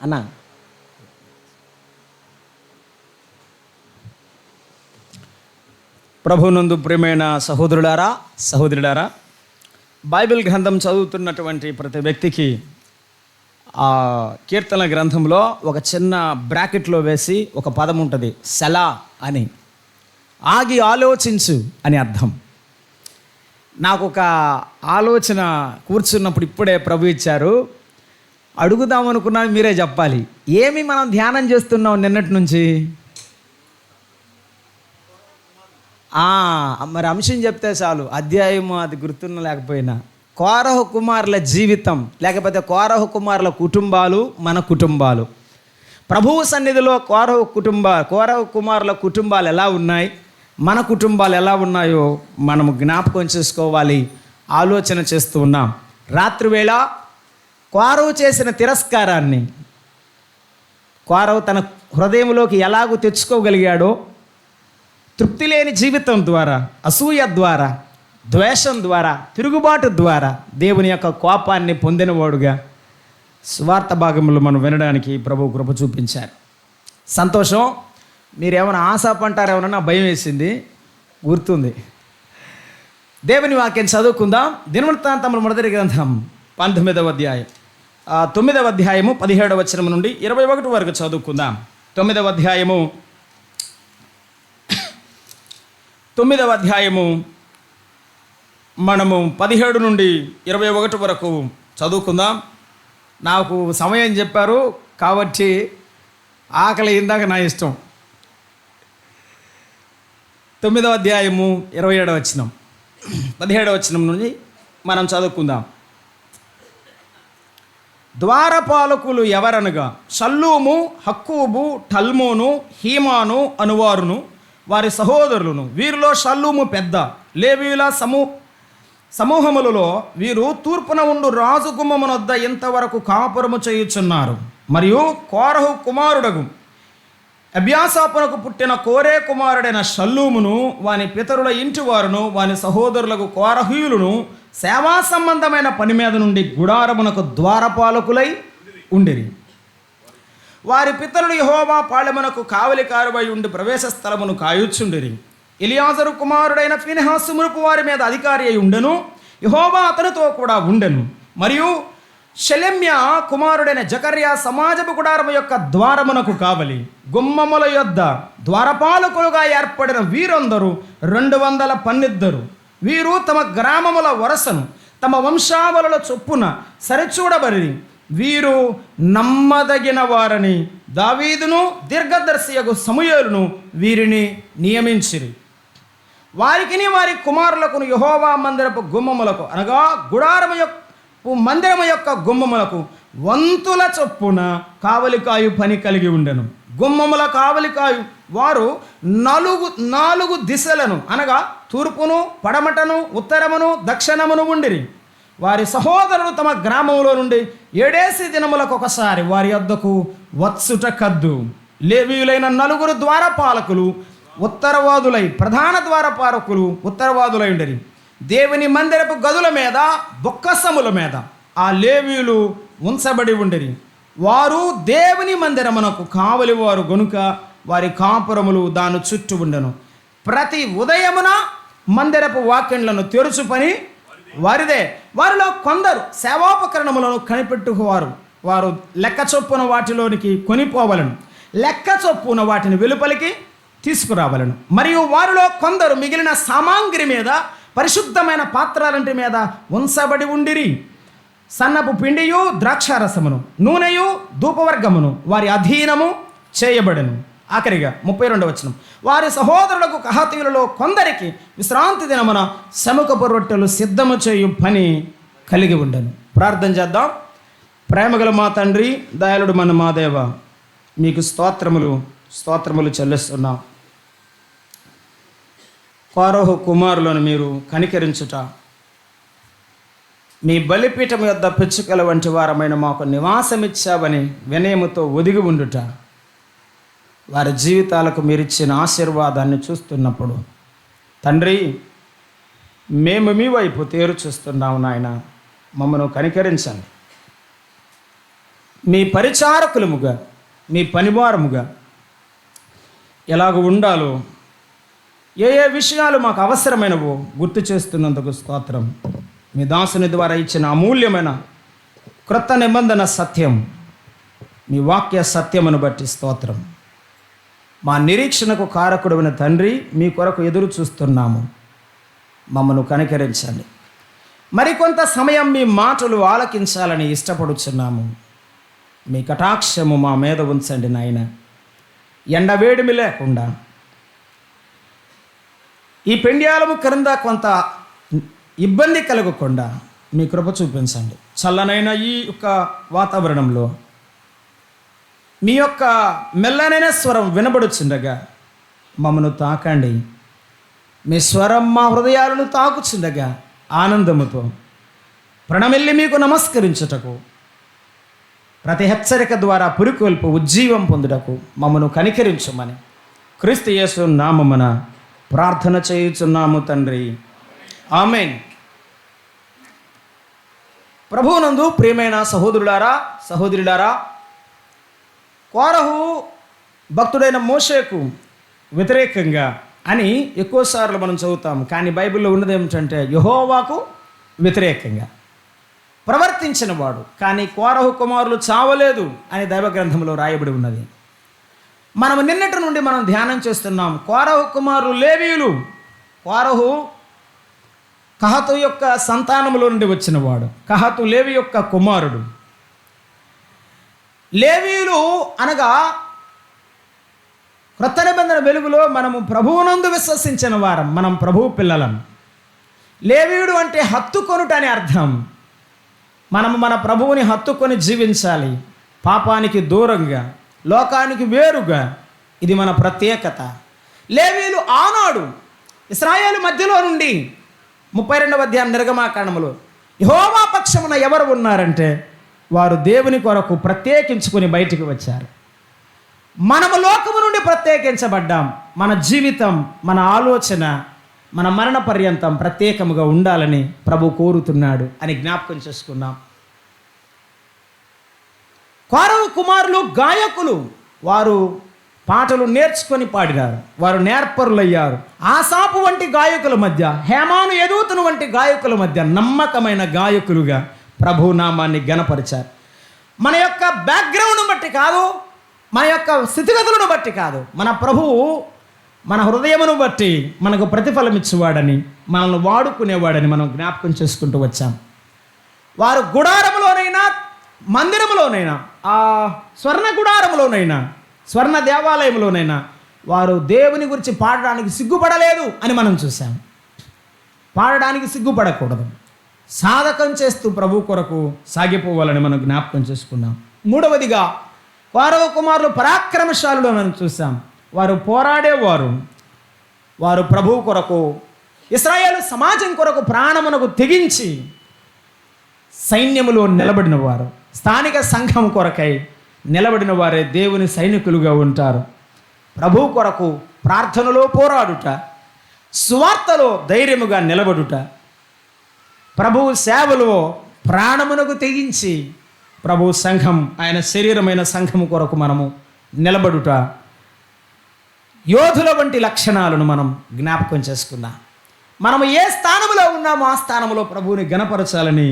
అన్న ప్రభునందు ప్రియమైన సహోదరులారా, బైబిల్ గ్రంథం చదువుతున్నటువంటి ప్రతి వ్యక్తికి ఆ కీర్తన గ్రంథంలో ఒక చిన్న బ్రాకెట్లో వేసి ఒక పదం ఉంటుంది, సెలా అని. ఆగి ఆలోచించు అని అర్థం. నాకు ఒక ఆలోచన కూర్చున్నప్పుడు ఇప్పుడే ప్రభు ఇచ్చారు, అడుగుదామనుకున్నాను, మీరే చెప్పాలి. ఏమి మనం ధ్యానం చేస్తున్నాం నిన్నటి నుంచి? మరి అంశం చెప్తే చాలు, అధ్యాయం అది గుర్తున్న లేకపోయినా. కోరహు కుమారుల జీవితం, లేకపోతే కోరహు కుమారుల కుటుంబాలు, మన కుటుంబాలు. ప్రభువు సన్నిధిలో కోరహు కుమారుల కుటుంబాలు ఎలా ఉన్నాయి, మన కుటుంబాలు ఎలా ఉన్నాయో మనము జ్ఞాపకం చేసుకోవాలి, ఆలోచన చేస్తూ ఉన్నాం. రాత్రివేళ కోరహు చేసిన తిరస్కారాన్ని కోరహు తన హృదయంలోకి ఎలాగూ తెచ్చుకోగలిగాడో, తృప్తి లేని జీవితం ద్వారా, అసూయ ద్వారా, ద్వేషం ద్వారా, తిరుగుబాటు ద్వారా దేవుని యొక్క కోపాన్ని పొందినవాడుగా సువార్త భాగంలో మనం వినడానికి ప్రభు కృప చూపించారు. సంతోషం. మీరేమైనా ఆశాపంటారేమన్నా, నా భయం వేసింది, గుర్తుంది. దేవుని వాక్యం చదువుకుందాం. దినవృత్తాంతముల మొదటి గ్రంథం 19వ అధ్యాయం 9వ అధ్యాయము 17వ వచనం నుండి 21 వరకు చదువుకుందాం. 9వ అధ్యాయము మనము 17 నుండి 21 వరకు చదువుకుందాం. నాకు సమయం చెప్పారు కాబట్టి ఆకలి ఇందాక నా ఇష్టం. 9వ అధ్యాయము 27వ వచనం 17వ వచనం నుండి మనం చదువుకుందాం. ద్వారపాలకులు ఎవరనగా షల్లూము, హక్కూబు, టల్మోను, హీమాను అనువారును వారి సహోదరులను. వీరిలో షల్లూము పెద్ద. లేవీయుల సమూహములలో వీరు తూర్పున ఉండు రాజు గుమ్మమునొద్ద ఇంతవరకు కాపురము చేయుచున్నారు. మరియు కోరహు కుమారుడగు అబ్యాసాపునకు పుట్టిన కోరే కుమారుడైన షల్లూమును వాని పితరుల ఇంటి వారును వాని సహోదరులకు కోరహీయులను సేవా సంబంధమైన పని మీద నుండి గుడారమునకు ద్వారపాలకులై ఉండిరి. వారి పితరులు యెహోవా పాళెమునకు కావలికారువై ఉండి ప్రవేశ స్థలమును కాయుచుండిరి. ఎలియాజరు కుమారుడైన ఫీనెహాసు మునుపు వారి మీద అధికారి అయి ఉండెను. యెహోవా అతనితో కూడా ఉండెను. మరియు షెలెమ్య కుమారుడైన జకర్యా సమాజపు గుడారము యొక్క ద్వారమునకు కావలి. గుమ్మముల యొద్ద ద్వారపాలకులుగా ఏర్పడిన వీరందరూ 212. వీరు తమ గ్రామముల వరసను తమ వంశావళుల చొప్పున సరిచూడబడి వీరు నమ్మదగిన వారని దావీదును దీర్ఘదర్శియగు సమూయేలును వీరిని నియమించిరి. వారికిని వారి కుమారులకును యెహోవా మందిరపు గుమ్మములకు అనగా మందిరము యొక్క గుమ్మములకు వంతుల చొప్పున కావలికాయు పని కలిగి ఉండెను. గుమ్మముల కావలికాయు వారు 4 దిశలను అనగా తూర్పును, పడమటను, ఉత్తరమును, దక్షిణమును ఉండిరి. వారి సహోదరులు తమ గ్రామంలో నుండి 7 దినములకు ఒకసారి వారి వద్దకు వచ్చుట కద్దు. లేవీయులైన 4 ద్వారపాలకులు ఉత్తరవాదులై, ప్రధాన ద్వారపాలకులు ఉత్తరవాదులై ఉండిరి. దేవుని మందిరపు గదుల మీద, బొక్కసముల మీద ఆ లేవీయులు ఉంచబడి ఉండిరి. వారు దేవుని మందిరమునకు కావలి వారు గనుక వారి కాపురములు దాని చుట్టూ ఉండెను. ప్రతి ఉదయమున మందిరపు వాకిండ్లను తెరుచు పని వారిదే. వారిలో కొందరు సేవాపకరణములను కనిపెట్టుకువారు. వారు లెక్క చొప్పున వాటిలోనికి కొనిపోవలను, లెక్క చొప్పున వాటిని వెలుపలికి తీసుకురావలను. మరియు వారిలో కొందరు మిగిలిన సామాగ్రి మీద, పరిశుద్ధమైన పాత్రలంటి మీద ఉంచబడి ఉండిరి. సన్నపు పిండియు, ద్రాక్షారసమును, నూనెయు, ధూపవర్గమును వారి అధీనము చేయబడెను. ఆఖరిగా 32వ వచనం. వారి సహోదరులకు కహాతీయులలో కొందరికి విశ్రాంతి దినమున సముఖపు రొట్టెలు సిద్ధము చేయు పని కలిగి ఉండెను. ప్రార్థన చేద్దాం. ప్రేమగల మా తండ్రి, దయాళుడు మన మా దేవ, మీకు స్తోత్రములు చెల్లిస్తున్నాం. కోరహు కుమారులను మీరు కనికరించుట, మీ బలిపీఠం యొద్ద పిచ్చుకల వంటి వారమైన మాకు నివాసమిచ్చావని వినయముతో ఒదిగి ఉండుట, వారి జీవితాలకు మీరిచ్చిన ఆశీర్వాదాన్ని చూస్తున్నప్పుడు తండ్రి, మేము మీ వైపు తేరు చూస్తున్నాము నాయన, మమ్మను కనికరించండి. మీ పరిచారకులముగా, మీ పనివారముగా ఎలాగ ఉండాలో, ఏ ఏ విషయాలు మాకు అవసరమైనవో గుర్తు చేస్తున్నందుకు స్తోత్రం. మీ దాసుని ద్వారా ఇచ్చిన అమూల్యమైన క్రొత్త నిబంధన సత్యం, మీ వాక్య సత్యమును బట్టి స్తోత్రం. మా నిరీక్షణకు కారకుడైన తండ్రి, మీ కొరకు ఎదురు చూస్తున్నాము. మమ్మను కనికరించండి. మరికొంత సమయం మీ మాటలు ఆలకించాలని ఇష్టపడుచున్నాము. మీ కటాక్షము మా మీద ఉంచండి నాయన. ఎండవేడిమి లేకుండా ఈ పెండ్యాలము క్రింద కొంత ఇబ్బంది కలగకుండా మీ కృప చూపించండి. చల్లనైన ఈ యొక్క వాతావరణంలో మీ యొక్క మెల్లనైన స్వరం వినబడుచుండగా మమ్మను తాకండి. మీ స్వరం మా హృదయాలను తాకుచుండగా ఆనందముతో ప్రణమిల్లి మీకు నమస్కరించుటకు, ప్రతి హెచ్చరిక ద్వారా పురికొల్పు ఉజ్జీవం పొందుటకు మమ్మను కనికరించమని క్రీస్తు యేసు నామమున ప్రార్థన చేయుచున్నాము తండ్రి. ఆమేన్. ప్రభువునందు ప్రియమైన సహోదరులారా, సహోదరులారా, కోరహు భక్తుడైన మోషేకు వ్యతిరేకంగా అని ఎక్కువసార్లు మనం చదువుతాం. కానీ బైబిల్లో ఉన్నది ఏమిటంటే యెహోవాకు వ్యతిరేకంగా ప్రవర్తించిన వాడు. కానీ కోరహు కుమారులు చావలేదు అని దైవ గ్రంథంలో రాయబడి ఉన్నది. మనం నిన్నటి నుండి మనం ధ్యానం చేస్తున్నాం. కోరహు కుమారులు లేవీయులు. కోరహు కహతు యొక్క సంతానములో నుండి వచ్చినవాడు. కహతు లేవి యొక్క కుమారుడు. లేవీయులు అనగా క్రొత్త నిబంధన వెలుగులో మనము ప్రభువునందు విశ్వసించిన వారం, మనం ప్రభువు పిల్లలం. లేవీయుడు అంటే హత్తుకొనుట అని అర్థం. మనము మన ప్రభువుని హత్తుకొని జీవించాలి, పాపానికి దూరంగా, లోకానికి వేరుగా. ఇది మన ప్రత్యేకత. లేవీయులు ఆనాడు ఇశ్రాయేలు మధ్యలో నుండి 32వ అధ్యాయం నిర్గమాకాండములో యెహోవా పక్షమున ఎవరు ఉన్నారంటే వారు దేవుని కొరకు ప్రత్యేకించుకొని బయటికి వచ్చారు. మనము లోకము నుండి ప్రత్యేకించబడ్డాం. మన జీవితం, మన ఆలోచన, మన మరణ పర్యంతం ప్రత్యేకముగా ఉండాలని ప్రభు కోరుతున్నాడు అని జ్ఞాపకం చేసుకున్నాం. కోరహు కుమారులు గాయకులు. వారు పాటలు నేర్చుకొని పాడినారు. వారు నేర్పరులయ్యారు. ఆసాపు వంటి గాయకుల మధ్య, హేమాను ఎదూతును వంటి గాయకుల మధ్య నమ్మకమైన గాయకులుగా ప్రభు నామాన్ని ఘనపరిచారు. మన యొక్క బ్యాక్గ్రౌండ్ను బట్టి కాదు, మన యొక్క స్థితిగతులను బట్టి కాదు, మన ప్రభువు మన హృదయమును బట్టి మనకు ప్రతిఫలం ఇచ్చేవాడని, మనల్ని వాడుకునేవాడని మనం జ్ఞాపకం చేసుకుంటూ వచ్చాం. వారు గుడారములోనైనా, మందిరములోనైనా, ఆ స్వర్ణ గుడారములోనైనా, స్వర్ణ దేవాలయంలోనైనా వారు దేవుని గురించి పాడడానికి సిగ్గుపడలేదు అని మనం చూసాం. పాడడానికి సిగ్గుపడకూడదు. సాధకం చేస్తూ ప్రభు కొరకు సాగిపోవాలని మనం జ్ఞాపకం చేసుకున్నాం. మూడవదిగా కోరహు కుమారులు పరాక్రమశాలులు మనం చూసాం. వారు పోరాడేవారు. వారు ప్రభువు కొరకు, ఇశ్రాయేలు సమాజం కొరకు ప్రాణమునకు తెగించి సైన్యములో నిలబడిన వారు, స్థానిక సంఘం కొరకై నిలబడిన వారే దేవుని సైనికులుగా ఉంటారు. ప్రభువు కొరకు ప్రార్థనలో పోరాడుట, సువార్తలో ధైర్యముగా నిలబడుట, ప్రభువు సేవలో ప్రాణమునకు తెగించి ప్రభు సంఘం, ఆయన శరీరమైన సంఘము కొరకు మనము నిలబడుట, యోధుల వంటి లక్షణాలను మనం జ్ఞాపకం చేసుకున్నాం. మనము ఏ స్థానంలో ఉన్నామో ఆ స్థానంలో ప్రభువుని ఘనపరచాలని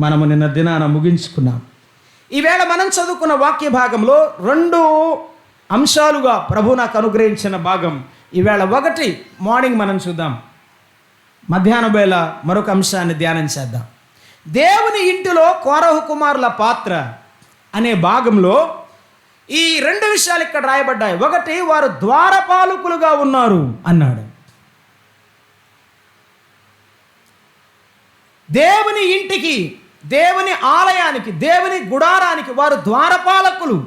మనము నిన్న దినాన ముగించుకున్నాం. ఈవేళ మనం చదువుకున్న వాక్య భాగంలో 2 అంశాలుగా ప్రభు నాకు అనుగ్రహించిన భాగం ఈవేళ. ఒకటి మార్నింగ్ మనం చూద్దాం, మధ్యాహ్నం వేళ మరొక అంశాన్ని ధ్యానం చేద్దాం. దేవుని ఇంటిలో కోరహు కుమారుల పాత్ర అనే భాగంలో ఈ 2 విషయాలు ఇక్కడ రాయబడ్డాయి. ఒకటి, వారు ద్వారపాలకులుగా ఉన్నారు అన్నాడు. దేవుని ఇంటికి, దేవుని ఆలయానికి, దేవుని గుడారానికి వారు ద్వారపాలకులు.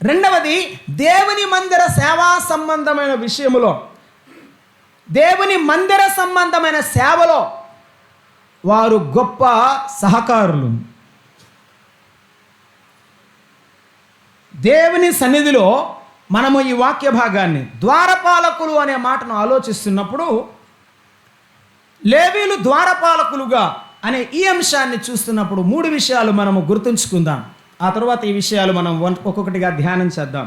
రెండవది, దేవుని మందిర సేవా సంబంధమైన విషయములో, దేవుని మందిర సంబంధమైన సేవలో వారు గొప్ప సహకారులు. దేవుని సన్నిధిలో మనము ఈ వాక్య భాగాన్ని, ద్వారపాలకులు అనే మాటను ఆలోచిస్తున్నప్పుడు లేవీయులు ద్వారపాలకులుగా అనే ఈ అంశాన్ని చూస్తున్నప్పుడు 3 విషయాలు మనము గుర్తుంచుకుందాం. ఆ తర్వాత ఈ విషయాలు మనం ఒక్కొక్కటిగా ధ్యానం చేద్దాం.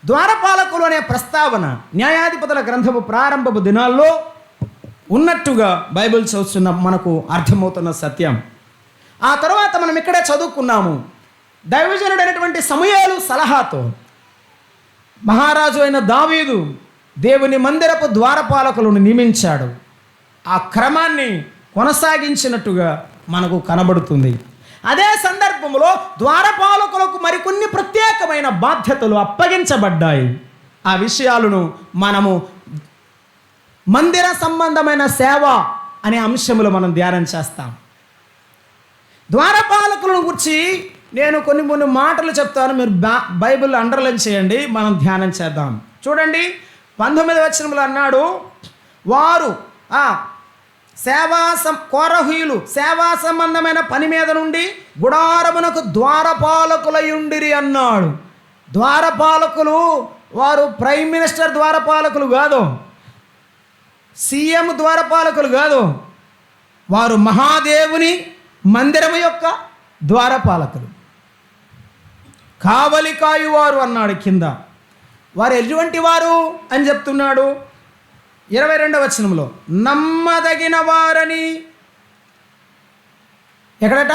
ద్వారపాలకులు అనే ప్రస్తావన న్యాయాధిపతుల గ్రంథము ప్రారంభపు దినాల్లో ఉన్నట్టుగా బైబిల్ చదువుతున్న మనకు అర్థమవుతున్న సత్యం. ఆ తర్వాత మనం ఇక్కడే చదువుకున్నాము, దైవజనుడైనటువంటి సమూయేలు సలహాతో మహారాజు అయిన దావీదు దేవుని మందిరపు ద్వారపాలకులను నియమించాడు. ఆ క్రమాన్ని కొనసాగించినట్టుగా మనకు కనబడుతుంది. అదే సందర్భంలో ద్వారపాలకులకు మరికొన్ని ప్రత్యేకమైన బాధ్యతలు అప్పగించబడ్డాయి. ఆ విషయాలను మనము మందిర సంబంధమైన సేవ అనే అంశములు మనం ధ్యానం చేస్తాం. ద్వారపాలకులను గురించి నేను కొన్ని మాటలు చెప్తాను, మీరు బైబిల్ అండర్లైన్ చేయండి, మనం ధ్యానం చేద్దాం. చూడండి, 19వ వచనంలో అన్నాడు, వారు కోరహీయులు సేవా సంబంధమైన పని మీద నుండి గుడారమునకు ద్వారపాలకులయుండిరి అన్నాడు. ద్వారపాలకులు వారు ప్రైమ్ మినిస్టర్ ద్వారపాలకులు కాదు, సీఎం ద్వారపాలకులు కాదు, వారు మహాదేవుని మందిరము యొక్క ద్వారపాలకులు, కావలి కాయువారు అన్నాడు కింద. వారు ఎటువంటి వారు అని చెప్తున్నాడు 22వ వచనంలో, నమ్మదగిన వారని. ఎక్కడట?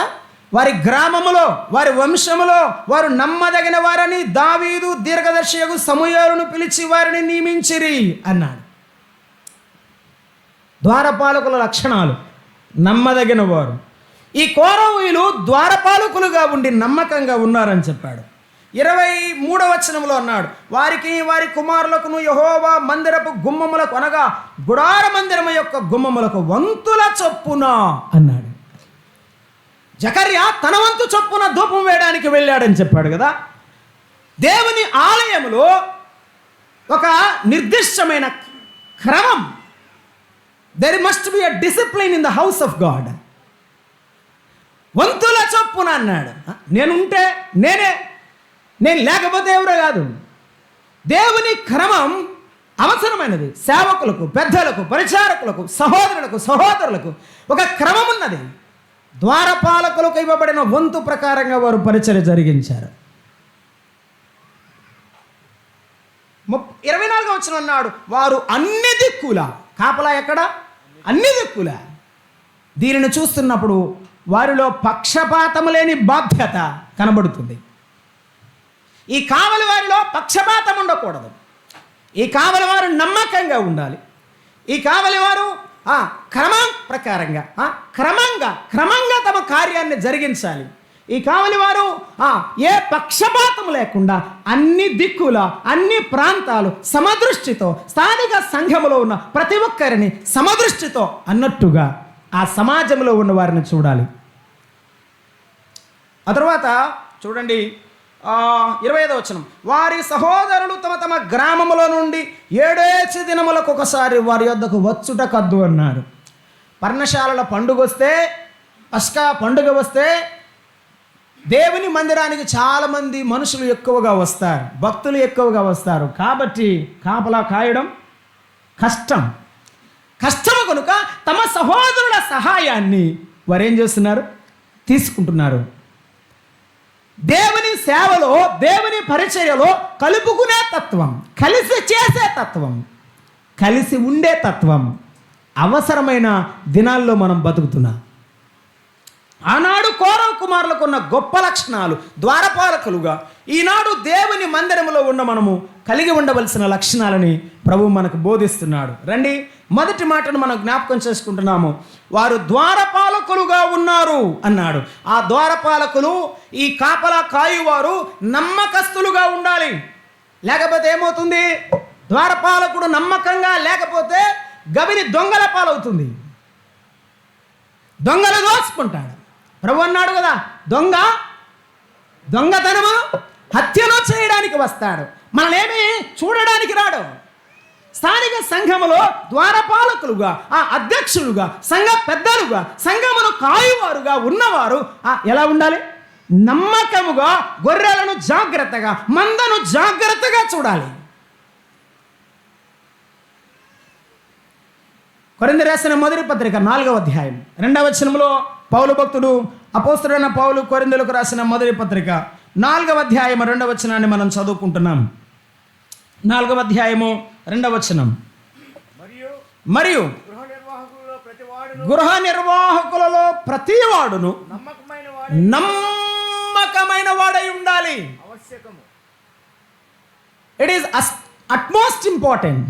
వారి గ్రామములో, వారి వంశములో వారు నమ్మదగిన వారని దావీదు దీర్ఘదర్శియగు సమూయేలును పిలిచి వారిని నియమించిరి అన్నాడు. ద్వారపాలకుల లక్షణాలు నమ్మదగిన వారు. ఈ కోరహీయులు ద్వారపాలకులుగా ఉండి నమ్మకంగా ఉన్నారని చెప్పాడు. 23వ వచనంలో అన్నాడు, వారికి వారి కుమారులకును యెహోవా మందిరపు గుమ్మములకు అనగా గుడార మందిరము యొక్క గుమ్మములకు వంతుల చొప్పున అన్నాడు. జకర్యా తన వంతు చొప్పున ధూపం వేయడానికి వెళ్ళాడని చెప్పాడు కదా. దేవుని ఆలయములో ఒక నిర్దిష్టమైన క్రమం, there must be a discipline in the house of God. వంతుల చొప్పున అన్నాడు. నేనుంటే నేనే, నేను లేకపోతే ఎవరో కాదు. దేవుని క్రమం అవసరమైనది. సేవకులకు, పెద్దలకు, పరిచారకులకు, సహోదరులకు ఒక క్రమం ఉన్నది. ద్వారపాలకులకు ఇవ్వబడిన వంతు ప్రకారంగా వారు పరిచర్య జరిగించారు. 24వ వచనం అన్నాడు, వారు అన్ని దిక్కుల కాపలా. ఎక్కడ? అన్ని దిక్కుల. దీనిని చూస్తున్నప్పుడు వారిలో పక్షపాతము లేని బాధ్యత కనబడుతుంది. ఈ కావలి వారిలో పక్షపాతం ఉండకూడదు. ఈ కావలి వారు నమ్మకంగా ఉండాలి. ఈ కావలి వారు క్రమం ప్రకారంగా క్రమంగా తమ కార్యాన్ని జరిగించాలి. ఈ కావలి వారు ఏ పక్షపాతం లేకుండా అన్ని దిక్కుల, అన్ని ప్రాంతాలు సమదృష్టితో, స్థానిక సంఘములో ఉన్న ప్రతి ఒక్కరిని సమదృష్టితో అన్నట్టుగా ఆ సమాజంలో ఉన్న వారిని చూడాలి. ఆ తర్వాత చూడండి 25వ వచనం, వారి సహోదరులు తమ తమ గ్రామములో నుండి 7 దినములకు ఒకసారి వారి యొద్దకు వచ్చుట కద్దు అన్నారు. పర్ణశాలల పండుగ వస్తే, పస్కా పండుగ వస్తే దేవుని మందిరానికి చాలామంది మనుషులు ఎక్కువగా వస్తారు, భక్తులు ఎక్కువగా వస్తారు. కాబట్టి కాపలా కాయడం కష్టము కనుక తమ సహోదరుల సహాయాన్ని వారు ఏం చేస్తున్నారు? తీసుకుంటున్నారు. దేవుని సేవలో, దేవుని పరిచర్యలో కలుపుకునే తత్వం, కలిసి చేసే తత్వం, కలిసి ఉండే తత్వం అవసరమైన దినాల్లో మనం బతుకుతున్నాం. ఆనాడు కోరహు కుమారులకు ఉన్న గొప్ప లక్షణాలు ద్వారపాలకులుగా ఈనాడు దేవుని మందిరములో ఉన్న మనము కలిగి ఉండవలసిన లక్షణాలని ప్రభువు మనకు బోధిస్తున్నాడు. రండి, మొదటి మాటను మనం జ్ఞాపకం చేసుకుంటున్నాము. వారు ద్వారపాలకులుగా ఉన్నారు అన్నాడు. ఆ ద్వారపాలకులు, ఈ కాపలా కాయువారు నమ్మకస్తులుగా ఉండాలి. లేకపోతే ఏమవుతుంది? ద్వారపాలకుడు నమ్మకంగా లేకపోతే గవిని దొంగల పాలవుతుంది. దొంగలు దోచుకుంటాడు. ప్రభు అన్నాడు కదా, దొంగతనము హత్యలో చేయడానికి వస్తాడు, మనల్నేమి చూడడానికి రాడు. స్థానిక సంఘములో ద్వారపాలకులుగా, అధ్యక్షులుగా, సంఘ పెద్దలుగా, సంఘమును కాయువారుగా ఉన్నవారు ఎలా ఉండాలి? నమ్మకముగా గొర్రెలను జాగ్రత్తగా, మందను జాగ్రత్తగా చూడాలి. కొరింథీ రాసిన మొదటి పత్రిక 4వ అధ్యాయం 2వ వచనంలో పౌలు భక్తుడు అపోస్తలుడైన పౌలు కొరింథీయులకు రాసిన మొదటి పత్రిక 4వ అధ్యాయం 2వ వచనాన్ని మనం చదువుకుంటున్నాం. 4వ అధ్యాయము 2వ వచనం. మరియు గృహ నిర్వాహకులలో ప్రతివాడును నమ్మకమైన వాడై ఉండాలి. It is utmost important.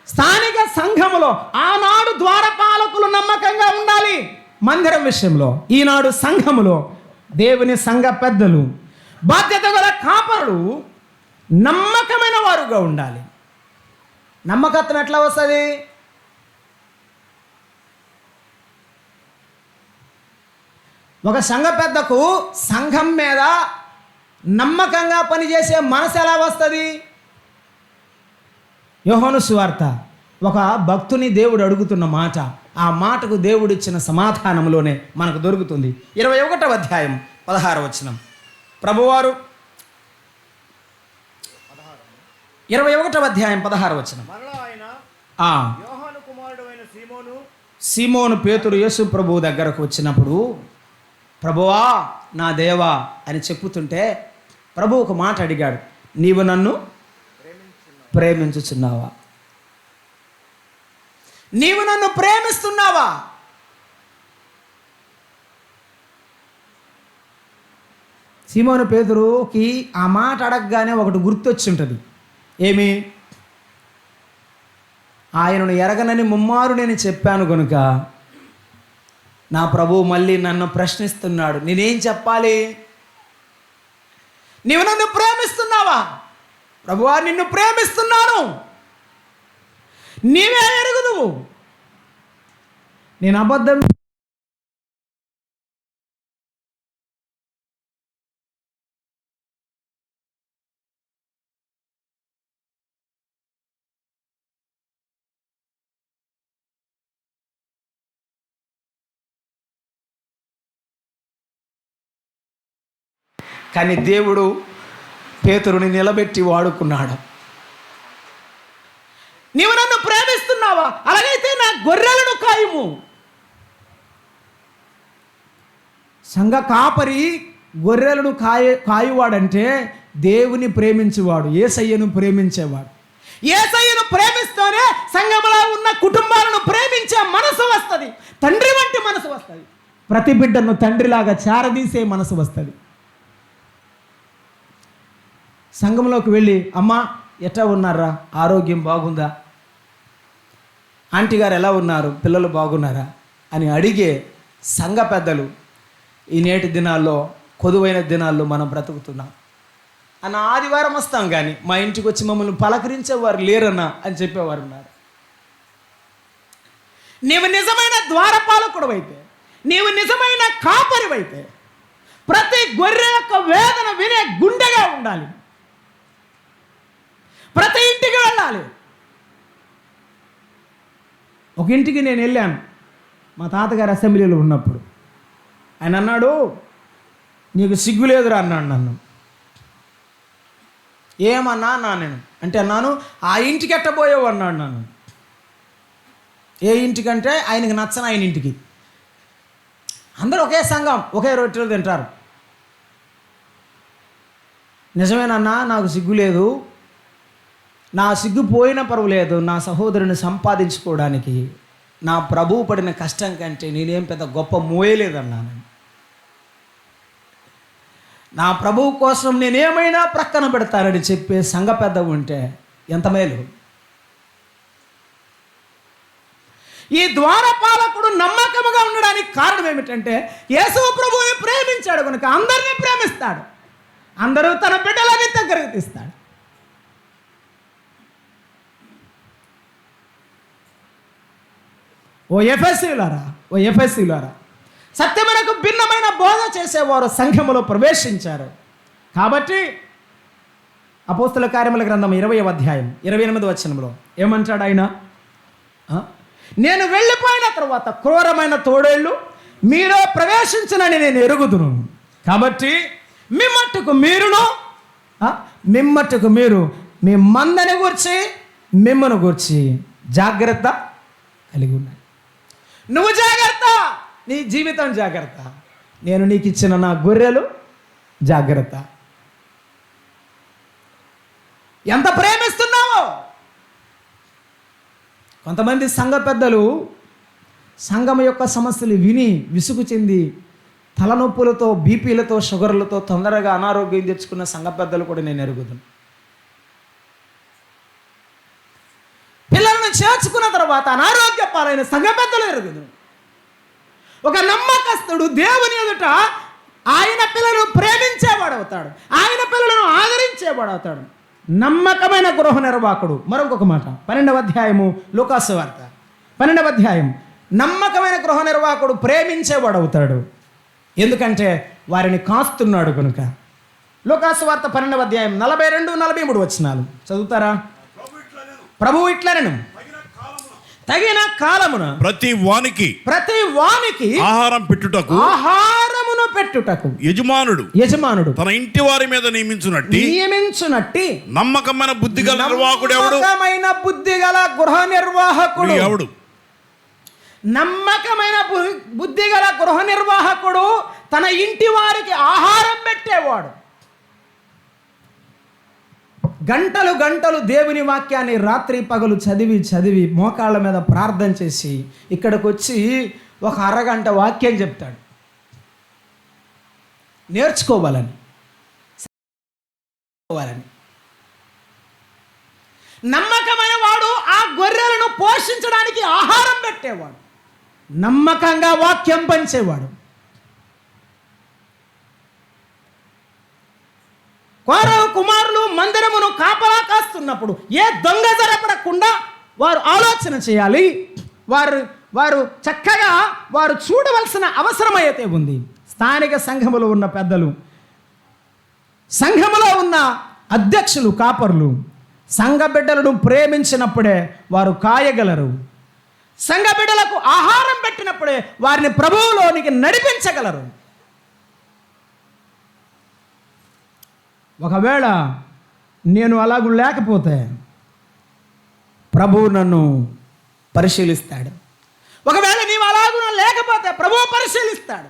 స్థానిక సంఘములో ఆనాడు ద్వారపాలకులు నమ్మకంగా ఉండాలి మందిరం విషయంలో. ఈనాడు సంఘములో దేవుని సంఘ పెద్దలు, బాధ్యత గల కాపరులు నమ్మకమైన వారుగా ఉండాలి. నమ్మకత్వం ఎట్లా వస్తుంది? ఒక సంఘ పెద్దకు సంఘం మీద నమ్మకంగా పనిచేసే మనసు ఎలా వస్తుంది? యోహాను సువార్త ఒక భక్తుని దేవుడు అడుగుతున్న మాట, ఆ మాటకు దేవుడు ఇచ్చిన సమాధానంలోనే మనకు దొరుకుతుంది. 21వ అధ్యాయం 16వ వచనం. ప్రభువారు 21వ అధ్యాయం 16వ వచనం. సీమోను పేతురు యేసు ప్రభువు దగ్గరకు వచ్చినప్పుడు, ప్రభువా నా దేవా అని చెప్పుతుంటే ప్రభు ఒక మాట అడిగాడు, నీవు నన్ను ప్రేమించుచున్నావా? నీవు నన్ను ప్రేమిస్తున్నావా? సీమోను పేతురుకి ఆ మాట అడగగానే ఒకటి గుర్తొచ్చి ఉంటుంది. ఏమి? ఆయనను ఎరగనని ముమ్మారు నేను చెప్పాను కనుక నా ప్రభువు మళ్ళీ నన్ను ప్రశ్నిస్తున్నాడు. నేనేం చెప్పాలి? నీవు నన్ను ప్రేమిస్తున్నావా? ప్రభువా నిన్ను ప్రేమిస్తున్నాను, నీవే ఎరుగుదువు. నేను అబద్ధం కానీ దేవుడు పేతురుని నిలబెట్టి వాడుకున్నాడు. నీవు నన్ను ప్రేమిస్తున్నావా? అలాగైతే నా గొర్రెలను కాయుము. సంఘ కాపరి గొర్రెలను కాయువాడంటే దేవుని ప్రేమించేవాడు, యేసయ్యను ప్రేమించేవాడు. యేసయ్యను ప్రేమిస్తూనే సంఘంలో ఉన్న కుటుంబాలను ప్రేమించే మనసు వస్తుంది, తండ్రి వంటి మనసు వస్తుంది, ప్రతి బిడ్డను తండ్రిలాగా చారదీసే మనసు వస్తుంది. సంఘంలోకి వెళ్ళి, అమ్మా ఎట్లా ఉన్నారా, ఆరోగ్యం బాగుందా, ఆంటీ గారు ఎలా ఉన్నారు, పిల్లలు బాగున్నారా అని అడిగే సంఘ పెద్దలు ఈ నేటి దినాల్లో, కొదువైన దినాల్లో మనం బ్రతుకుతున్నాం. అన్న ఆదివారం వస్తాం కానీ మా ఇంటికి వచ్చి మమ్మల్ని పలకరించేవారు లేరన్నా అని చెప్పేవారు ఉన్నారు. నీవు నిజమైన ద్వారపాలకుడు అయితే, నీవు నిజమైన కాపరి అయితే ప్రతి గొర్రె యొక్క వేదన వినే గుండెగా ఉండాలి. ప్రతి ఇంటికి వెళ్ళాలి. ఒక ఇంటికి నేను వెళ్ళాను మా తాతగారు అసెంబ్లీలో ఉన్నప్పుడు. ఆయన అన్నాడు, నీకు సిగ్గు లేదురా అన్నాడు నన్ను. ఏమన్నా అన్నా నేను అంటే, అన్నాను ఆ ఇంటికి ఎట్టబోయావు అన్నాడు నన్ను. ఏ ఇంటికంటే ఆయనకి నచ్చని ఆయన ఇంటికి. అందరూ ఒకే సంఘం, ఒకే రొట్టెలు తింటారు. నిజమేనన్నా, నాకు సిగ్గు లేదు, నా సిగ్గు పోయినా పర్వాలేదు, నా సహోదరుని సంపాదించుకోవడానికి నా ప్రభువు పడిన కష్టం కంటే నేనేం పెద్ద గొప్ప మోయలేదన్నాను. నా ప్రభువు కోసం నేనేమైనా ప్రక్కన పెడతానని చెప్పే సంఘ పెద్ద ఉంటే ఎంత మేలు. ఈ ద్వారపాలకుడు నమ్మకముగా ఉండడానికి కారణం ఏమిటంటే, యేసు ప్రభువుని ప్రేమించాడు కనుక అందరినీ ప్రేమిస్తాడు, అందరూ తన బిడ్డలని దగ్గరకు తీస్తాడు. ఓ ఎఫెసీయులారా, సత్యమునకు భిన్నమైన బోధ చేసేవారు సంఘములో ప్రవేశించారు. కాబట్టి అపోస్తల కార్యముల గ్రంథం 20వ అధ్యాయం 28వ వచనంలో ఏమంటాడు ఆయన? నేను వెళ్ళిపోయిన తర్వాత క్రూరమైన తోడేళ్ళు మీలో ప్రవేశించనని నేను ఎరుగుదును. కాబట్టి మిమ్మట్టుకు మీరు మీ మందని గూర్చి మిమ్మను గూర్చి జాగ్రత్త కలిగి ఉన్నారు. నువ్వు జాగ్రత్త, నీ జీవితం జాగ్రత్త, నేను నీకు ఇచ్చిన నా గొర్రెలు జాగ్రత్త. ఎంత ప్రేమిస్తున్నావో. కొంతమంది సంఘ పెద్దలు సంఘం యొక్క సమస్యలు విని విసుగు చెంది తలనొప్పులతో, బీపీలతో, షుగర్లతో తొందరగా అనారోగ్యం తెచ్చుకున్న సంఘ పెద్దలు కూడా నేను ఎరుగుతాను. పిల్లలను చేర్చుకున్న తర్వాత అనారోగ్య పాలైన సంఘ పెద్దలు ఎరుగుదు. ఒక నమ్మకస్తుడు దేవుని ఎదుట ఆయన పిల్లలను ప్రేమించేవాడవుతాడు, ఆయన పిల్లలను ఆదరించేవాడవుతాడు. నమ్మకమైన గృహ నిర్వాహకుడు. మరొక మాట, 12వ అధ్యాయము లూకాసు వార్త 12వ అధ్యాయం. నమ్మకమైన గృహ నిర్వాహకుడు ప్రేమించేవాడవుతాడు, ఎందుకంటే వారిని కాస్తున్నాడు కనుక. లూకాసు వార్త 12వ అధ్యాయం 42-43 వచనాలు చదువుతారా? ప్రభువు ఇట్లనెను, తగిన కాలమున ప్రతి వానికి ఆహారమును పెట్టుటకు యజమానుడు తన ఇంటి వారి మీద నియమించునట్టి నమ్మకమైన బుద్ధిగల గృహ నిర్వాహకుడు ఎవడు? నమ్మకమైన బుద్ధిగల గృహ నిర్వాహకుడు తన ఇంటి వారికి ఆహారం పెట్టేవాడు. గంటలు గంటలు దేవుని వాక్యాన్ని రాత్రి పగలు చదివి మోకాళ్ళ మీద ప్రార్థన చేసి ఇక్కడికి వచ్చి ఒక అరగంట వాక్యం చెప్తాడు. నేర్చుకోవాలని. నమ్మకమైన వాడు ఆ గొర్రెలను పోషించడానికి ఆహారం పెట్టేవాడు, నమ్మకంగా వాక్యం పంచేవాడు. కౌరవ కుమారులు మందిరమును కాపలా కాస్తున్నప్పుడు ఏ దొంగ జరపడకుండా వారు ఆలోచన చేయాలి. వారు చక్కగా వారు చూడవలసిన అవసరం అయితే ఉంది. స్థానిక సంఘములో ఉన్న పెద్దలు, సంఘములో ఉన్న అధ్యక్షులు, కాపరులు సంఘ బిడ్డలను ప్రేమించినప్పుడే వారు కాయగలరు. సంఘ బిడ్డలకు ఆహారం పెట్టినప్పుడే వారిని ప్రభువులోనికి నడిపించగలరు. ఒకవేళ నేను అలాగూ లేకపోతే ప్రభువు నన్ను పరిశీలిస్తాడు. ఒకవేళ నీవు అలాగూ లేకపోతే ప్రభువు పరిశీలిస్తాడు.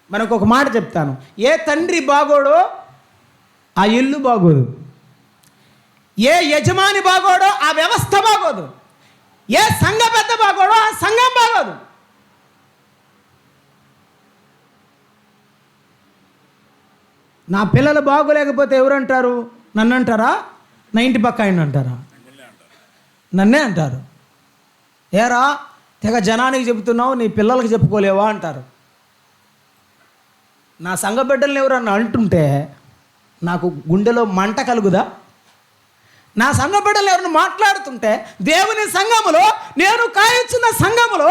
మనకు ఒక మాట చెప్తాను, ఏ తండ్రి బాగోడో ఆ ఇల్లు బాగోదు, ఏ యజమాని బాగోడో ఆ వ్యవస్థ బాగోదు, ఏ సంఘ పెద్ద బాగోడో ఆ సంఘం బాగోదు. నా పిల్లలు బాగోలేకపోతే ఎవరంటారు? నన్ను అంటారా? నా ఇంటి పక్క ఆయన అంటారా? నన్నే అంటారు. ఏరా తెగ జనానికి చెబుతున్నావు, నీ పిల్లలకి చెప్పుకోలేవా అంటారు. నా సంఘ బిడ్డలను ఎవరన్నా అంటుంటే నాకు గుండెలో మంట కలుగుదా? నా సంఘ బిడ్డలు ఎవరిని మాట్లాడుతుంటే, దేవుని సంఘములో నేను కాయొచ్చిన సంఘములో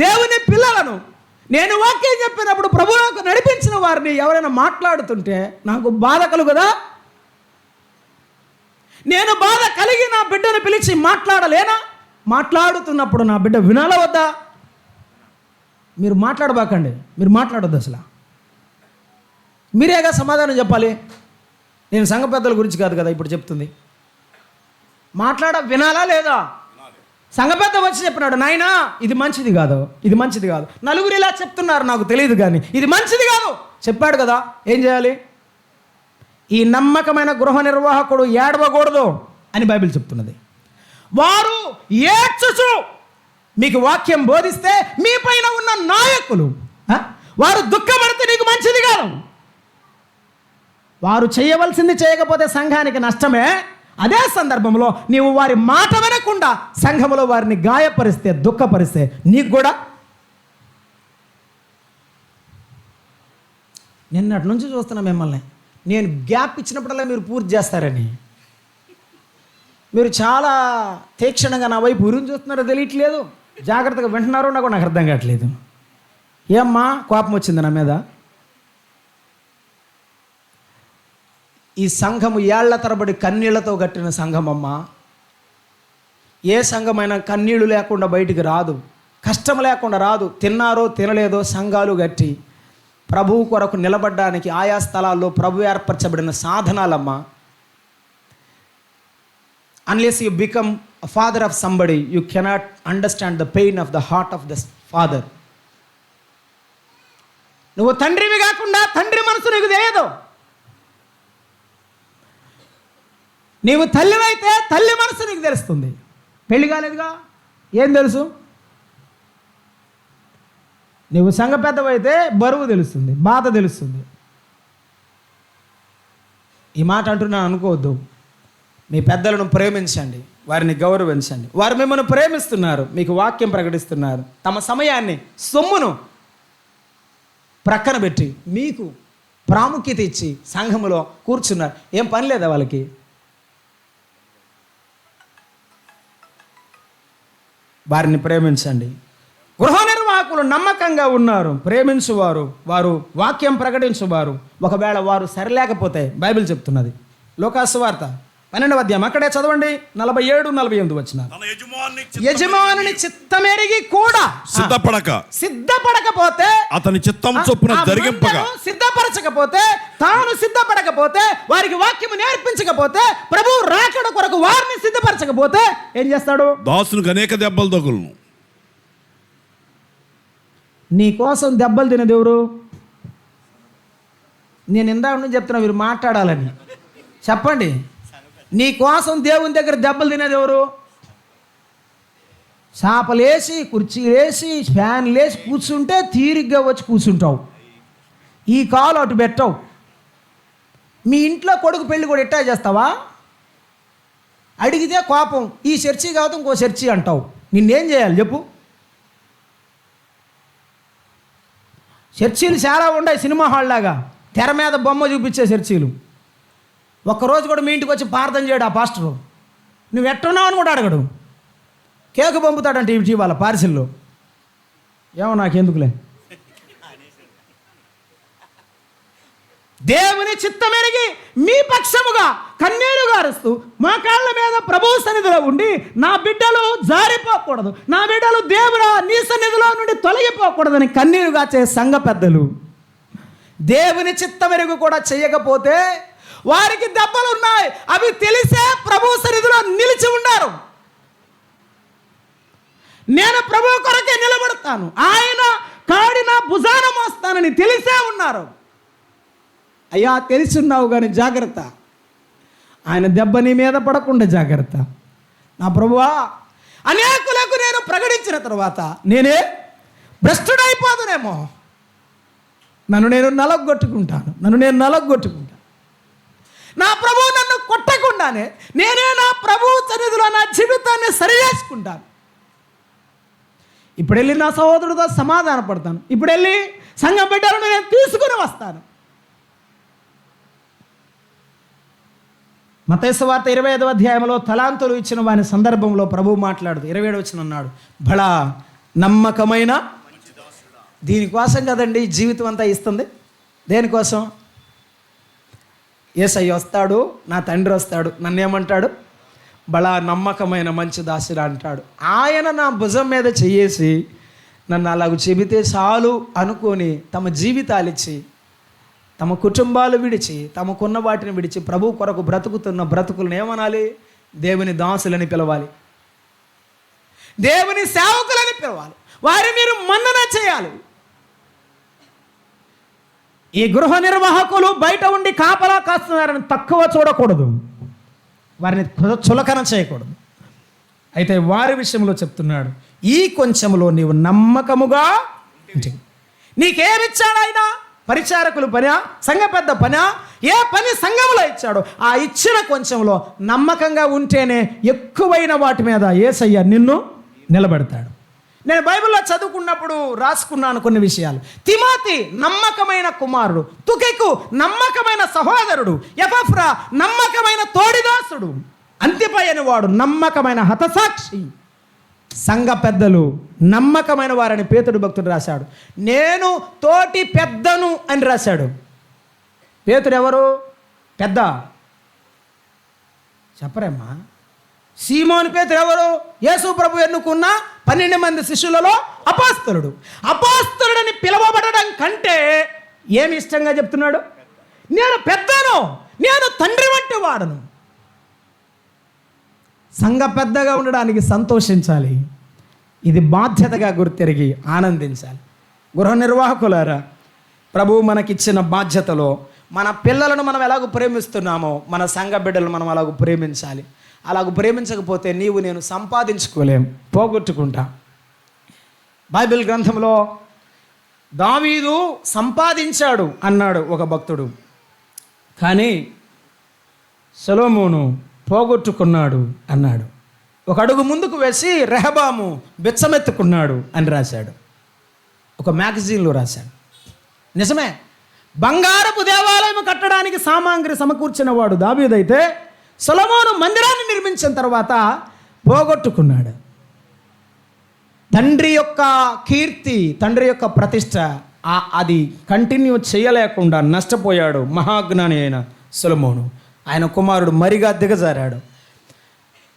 దేవుని పిల్లలను నేను వాక్యం చెప్పినప్పుడు ప్రభువుకు నడిపించిన వారిని ఎవరైనా మాట్లాడుతుంటే నాకు బాధ కలుగుదా? నేను బాధ కలిగి నా బిడ్డను పిలిచి మాట్లాడలేనా? మాట్లాడుతున్నప్పుడు నా బిడ్డ వినాలా వద్దా? మీరు మాట్లాడబాకండి, మీరు మాట్లాడొద్దు. అసలు మీరేగా సమాధానం చెప్పాలి. నేను సంఘ పెద్దల గురించి కాదు కదా ఇప్పుడు చెప్తుంది. వినాలా లేదా? సంఘ పెద్ద వచ్చి చెప్పినాడు, నాయనా ఇది మంచిది కాదు, ఇది మంచిది కాదు. నలుగురు ఇలా చెప్తున్నారు, నాకు తెలియదు కానీ ఇది మంచిది కాదు చెప్పాడు కదా. ఏం చేయాలి? ఈ నమ్మకమైన గృహ నిర్వాహకుడు ఏడవకూడదు అని బైబిల్ చెప్తున్నది. వారు ఏడ్చుచు మీకు వాక్యం బోధిస్తే మీ పైన ఉన్న నాయకులు వారు దుఃఖపడితే నీకు మంచిది కాదు. వారు చేయవలసింది చేయకపోతే సంఘానికి నష్టమే. అదే సందర్భంలో నీవు వారి మాట వినకుండా సంఘములో వారిని గాయపరిస్తే, దుఃఖపరిస్తే నీకు కూడా. నిన్నటి నుంచి చూస్తున్నా మిమ్మల్ని, నేను గ్యాప్ ఇచ్చినప్పుడల్లా మీరు పూర్తి చేస్తారని. మీరు చాలా తీక్షణంగా నా వైపు గురించి చూస్తున్నారో తెలియట్లేదు, జాగ్రత్తగా వింటున్నారో నాకు అర్థం కావట్లేదు. ఏమ్మా కోపం వచ్చింది నా మీద? ఈ సంఘము ఏళ్ల తరబడి కన్నీళ్లతో కట్టిన సంఘం అమ్మా. ఏ సంఘమైనా కన్నీళ్లు లేకుండా బయటికి రాదు, కష్టం లేకుండా రాదు. తిన్నారో తినలేదో సంఘాలు కట్టి ప్రభువు కొరకు నిలబడ్డానికి ఆయా స్థలాల్లో ప్రభు ఏర్పరచబడిన సాధనాలమ్మా. Unless you become a father of somebody you cannot understand the pain of the heart of the father. నువ్వు తండ్రివి కాకుండా తండ్రి మనసు నీకు తెలియదు. నీవు తల్లివైతే తల్లి మనసు నీకు తెలుస్తుంది. పెళ్లి కాలేదుగా, ఏం తెలుసు? నువ్వు సంఘ పెద్దవైతే బరువు తెలుస్తుంది, బాధ తెలుస్తుంది. ఈ మాట అంటున్నాను అనుకోవద్దు. మీ పెద్దలను ప్రేమించండి, వారిని గౌరవించండి. వారు మిమ్మల్ని ప్రేమిస్తున్నారు, మీకు వాక్యం ప్రకటిస్తున్నారు. తమ సమయాన్ని, సొమ్మును ప్రక్కన పెట్టి మీకు ప్రాముఖ్యత ఇచ్చి సంఘములో కూర్చున్నారు. ఏం పని లేదా వాళ్ళకి? వారిని ప్రేమించండి. గృహ నిర్వాహకులు నమ్మకంగా ఉన్నారు, ప్రేమించువారు, వారు వాక్యం ప్రకటించువారు. ఒకవేళ వారు సరిలేకపోతే బైబిల్ చెప్తున్నది, లోకాసువార్త 12వ అధ్యాయం, అక్కడే చదవండి, 47-48 వచనాలు. యజమానుని చిత్తమెరిగి కూడా సిద్ధపడకపోతే, అతని చిత్తం చొప్పున జరిగింపగా సిద్ధపరచకపోతే, తాను సిద్ధపడకపోతే, వారికి వాక్యము నేర్పించకపోతే, ప్రభు రాకడ కొరకు వారిని సిద్ధపరచకపోతే ఏం చేస్తాడు? దాసునికి అనేక దెబ్బలు తగులును. నీ కోసం దెబ్బలు తినేది ఎవరు? నేను ఇందాక నుంచి చెప్తున్నా, మీరు మాట్లాడాలని. చెప్పండి, నీ కోసం దేవుని దగ్గర దెబ్బలు తినేది ఎవరు? చాపలేసి, కుర్చీలేసి, ఫ్యాన్లేసి కూర్చుంటే తీరిగ్గా వచ్చి కూర్చుంటావు, ఈ కాలు అటు పెట్టావు. మీ ఇంట్లో కొడుకు పెళ్ళి కూడా ఎట్టా చేస్తావా? అడిగితే కోపం, ఈ చర్చి కాదు ఇంకో చర్చి అంటావు. నిన్నేం చేయాలి చెప్పు? చర్చీలు చాలా ఉన్నాయి, సినిమా హాల్ లాగా తెర మీద బొమ్మ చూపించే చర్చీలు. ఒక్కరోజు కూడా మీ ఇంటికి వచ్చి ప్రార్థన చేయడు ఆ పాస్టరు. నువ్వు ఎట్టున్నావు అని కూడా అడగడు. కేకు పంపుతాడంటే ఇటీవల పార్సిల్లో. ఏమో నాకెందుకులే. దేవుని చిత్తమెరిగి మీ పక్షముగా కన్నీరు గారుస్తూ మా కాళ్ళ మీద ప్రభు సన్నిధిలో ఉండి, నా బిడ్డలు జారిపోకూడదు, నా బిడ్డలు దేవుడా నీ సన్నిధిలో నుండి తొలగిపోకూడదని కన్నీరు గాచే సంఘ పెద్దలు దేవుని చిత్తమెరుగు కూడా చేయకపోతే వారికి దెబ్బలు ఉన్నాయి, అవి తెలిసే ప్రభు సన్నిధిలో నిలిచి ఉన్నారు. నేను ప్రభు కొరకే నిలబడతాను, ఆయన కాడి నా భుజాన మోస్తానని తెలిసే ఉన్నారు. అయ్యా తెలిసిన్నావు కానీ జాగ్రత్త, ఆయన దెబ్బ నీ మీద పడకుండా జాగ్రత్త. నా ప్రభువా, అనేకులకు నేను ప్రకటించిన తర్వాత నేనే భ్రష్టుడైపోదునేమో, నన్ను నేను నలగొట్టుకుంటాను. నా ప్రభువు నన్ను కొట్టకుండానే నేనే నా ప్రభువు సన్నిధిలో నా జీవితాన్ని సరి చేసుకుంటాను. ఇప్పుడు వెళ్ళి నా సహోదరుడితో సమాధాన పడతాను, ఇప్పుడు వెళ్ళి సంఘం బిడ్డలను నేను తీసుకుని వస్తాను. మత్తయి సువార్త 25వ అధ్యాయంలో తలాంతులు ఇచ్చిన వాని సందర్భంలో ప్రభువు మాట్లాడుతూ 27వ వచనం అన్నాడు, బలా నమ్మకమైన. దీనికోసం కదండి జీవితం అంతా ఇస్తుంది. దేనికోసం? యేసయ్య వస్తాడు, నా తండ్రి వస్తాడు, నన్ను ఏమంటాడు? బలా నమ్మకమైన మంచి దాసుడా అంటాడు. ఆయన నా భుజం మీద చెయ్యేసి నన్ను అలాగ చెబితే చాలు అనుకొని తమ జీవితాలు ఇచ్చి, తమ కుటుంబాలు విడిచి, తమకున్న వాటిని విడిచి ప్రభు కొరకు బ్రతుకుతున్న బ్రతుకులను ఏమనాలి? దేవుని దాసులని పిలవాలి, దేవుని సేవకులని పిలవాలి. వారి మీరు మన్నన చేయాలి. ఈ గృహ నిర్వాహకులు బయట ఉండి కాపలా కాస్తున్నారని తక్కువ చూడకూడదు, వారిని చులకన చేయకూడదు. అయితే వారి విషయంలో చెప్తున్నాడు, ఈ కొంచెంలో నీవు నమ్మకముగా నీకేమిచ్చాడు ఆయన? పరిచారకులు పనా, సంఘ పెద్ద పనా, ఏ పని సంఘంలో ఇచ్చాడో ఆ ఇచ్చిన కొంచెంలో నమ్మకంగా ఉంటేనే ఎక్కువైన వాటి మీద యేసయ్య నిన్ను నిలబెడతాడు. నేను బైబిల్లో చదువుకున్నప్పుడు రాసుకున్నాను కొన్ని విషయాలు. తిమోతి నమ్మకమైన కుమారుడు, తుకికు నమ్మకమైన సహోదరుడు, ఎపఫ్రా నమ్మకమైన తోడిదాసుడు, అంతిపై అనేవాడు నమ్మకమైన హతసాక్షి. సంఘ పెద్దలు నమ్మకమైన వారని పేతురు భక్తుడు రాశాడు. నేను తోటి పెద్దను అని రాశాడు. పేతురు ఎవరు? పెద్ద చెప్పరేమ్మా. సీమోను పేతురు ఎవరు? యేసు ప్రభు ఎన్నుకున్న 12 మంది శిష్యులలో అపోస్తలుడు. అపోస్తలుడని పిలవబడడం కంటే ఏమి ఇష్టంగా చెప్తున్నాడు? నేను పెద్దను, నేను తండ్రి వంటి వాడను. సంఘ పెద్దగా ఉండడానికి సంతోషించాలి, ఇది బాధ్యతగా గుర్తెరిగి ఆనందించాలి. గృహ నిర్వాహకులారా, ప్రభువు మనకిచ్చిన బాధ్యతలో మన పిల్లలను మనం ఎలాగో ప్రేమిస్తున్నామో మన సంఘ బిడ్డలను మనం అలాగూ ప్రేమించాలి. అలాగూ ప్రేమించకపోతే నీవు నేను సంపాదించుకోలేం, పోగొట్టుకుంటా. బైబిల్ గ్రంథంలో దావీదు సంపాదించాడు అన్నాడు ఒక భక్తుడు, కానీ సొలొమోను పోగొట్టుకున్నాడు అన్నాడు. ఒక అడుగు ముందుకు వేసి రెహబాము బిచ్చమెత్తుకున్నాడు అని రాశాడు, ఒక మ్యాగజైన్లో రాశాడు. నిజమే, బంగారపు దేవాలయం కట్టడానికి సామాగ్రి సమకూర్చిన వాడు దావీదైతే సొలొమోను మందిరాన్ని నిర్మించిన తర్వాత పోగొట్టుకున్నాడు. తండ్రి యొక్క కీర్తి, తండ్రి యొక్క ప్రతిష్ట అది కంటిన్యూ చేయలేకుండా నష్టపోయాడు మహాజ్ఞాని అయిన సొలొమోను. ఆయన కుమారుడు మరిగా దిగజారాడు.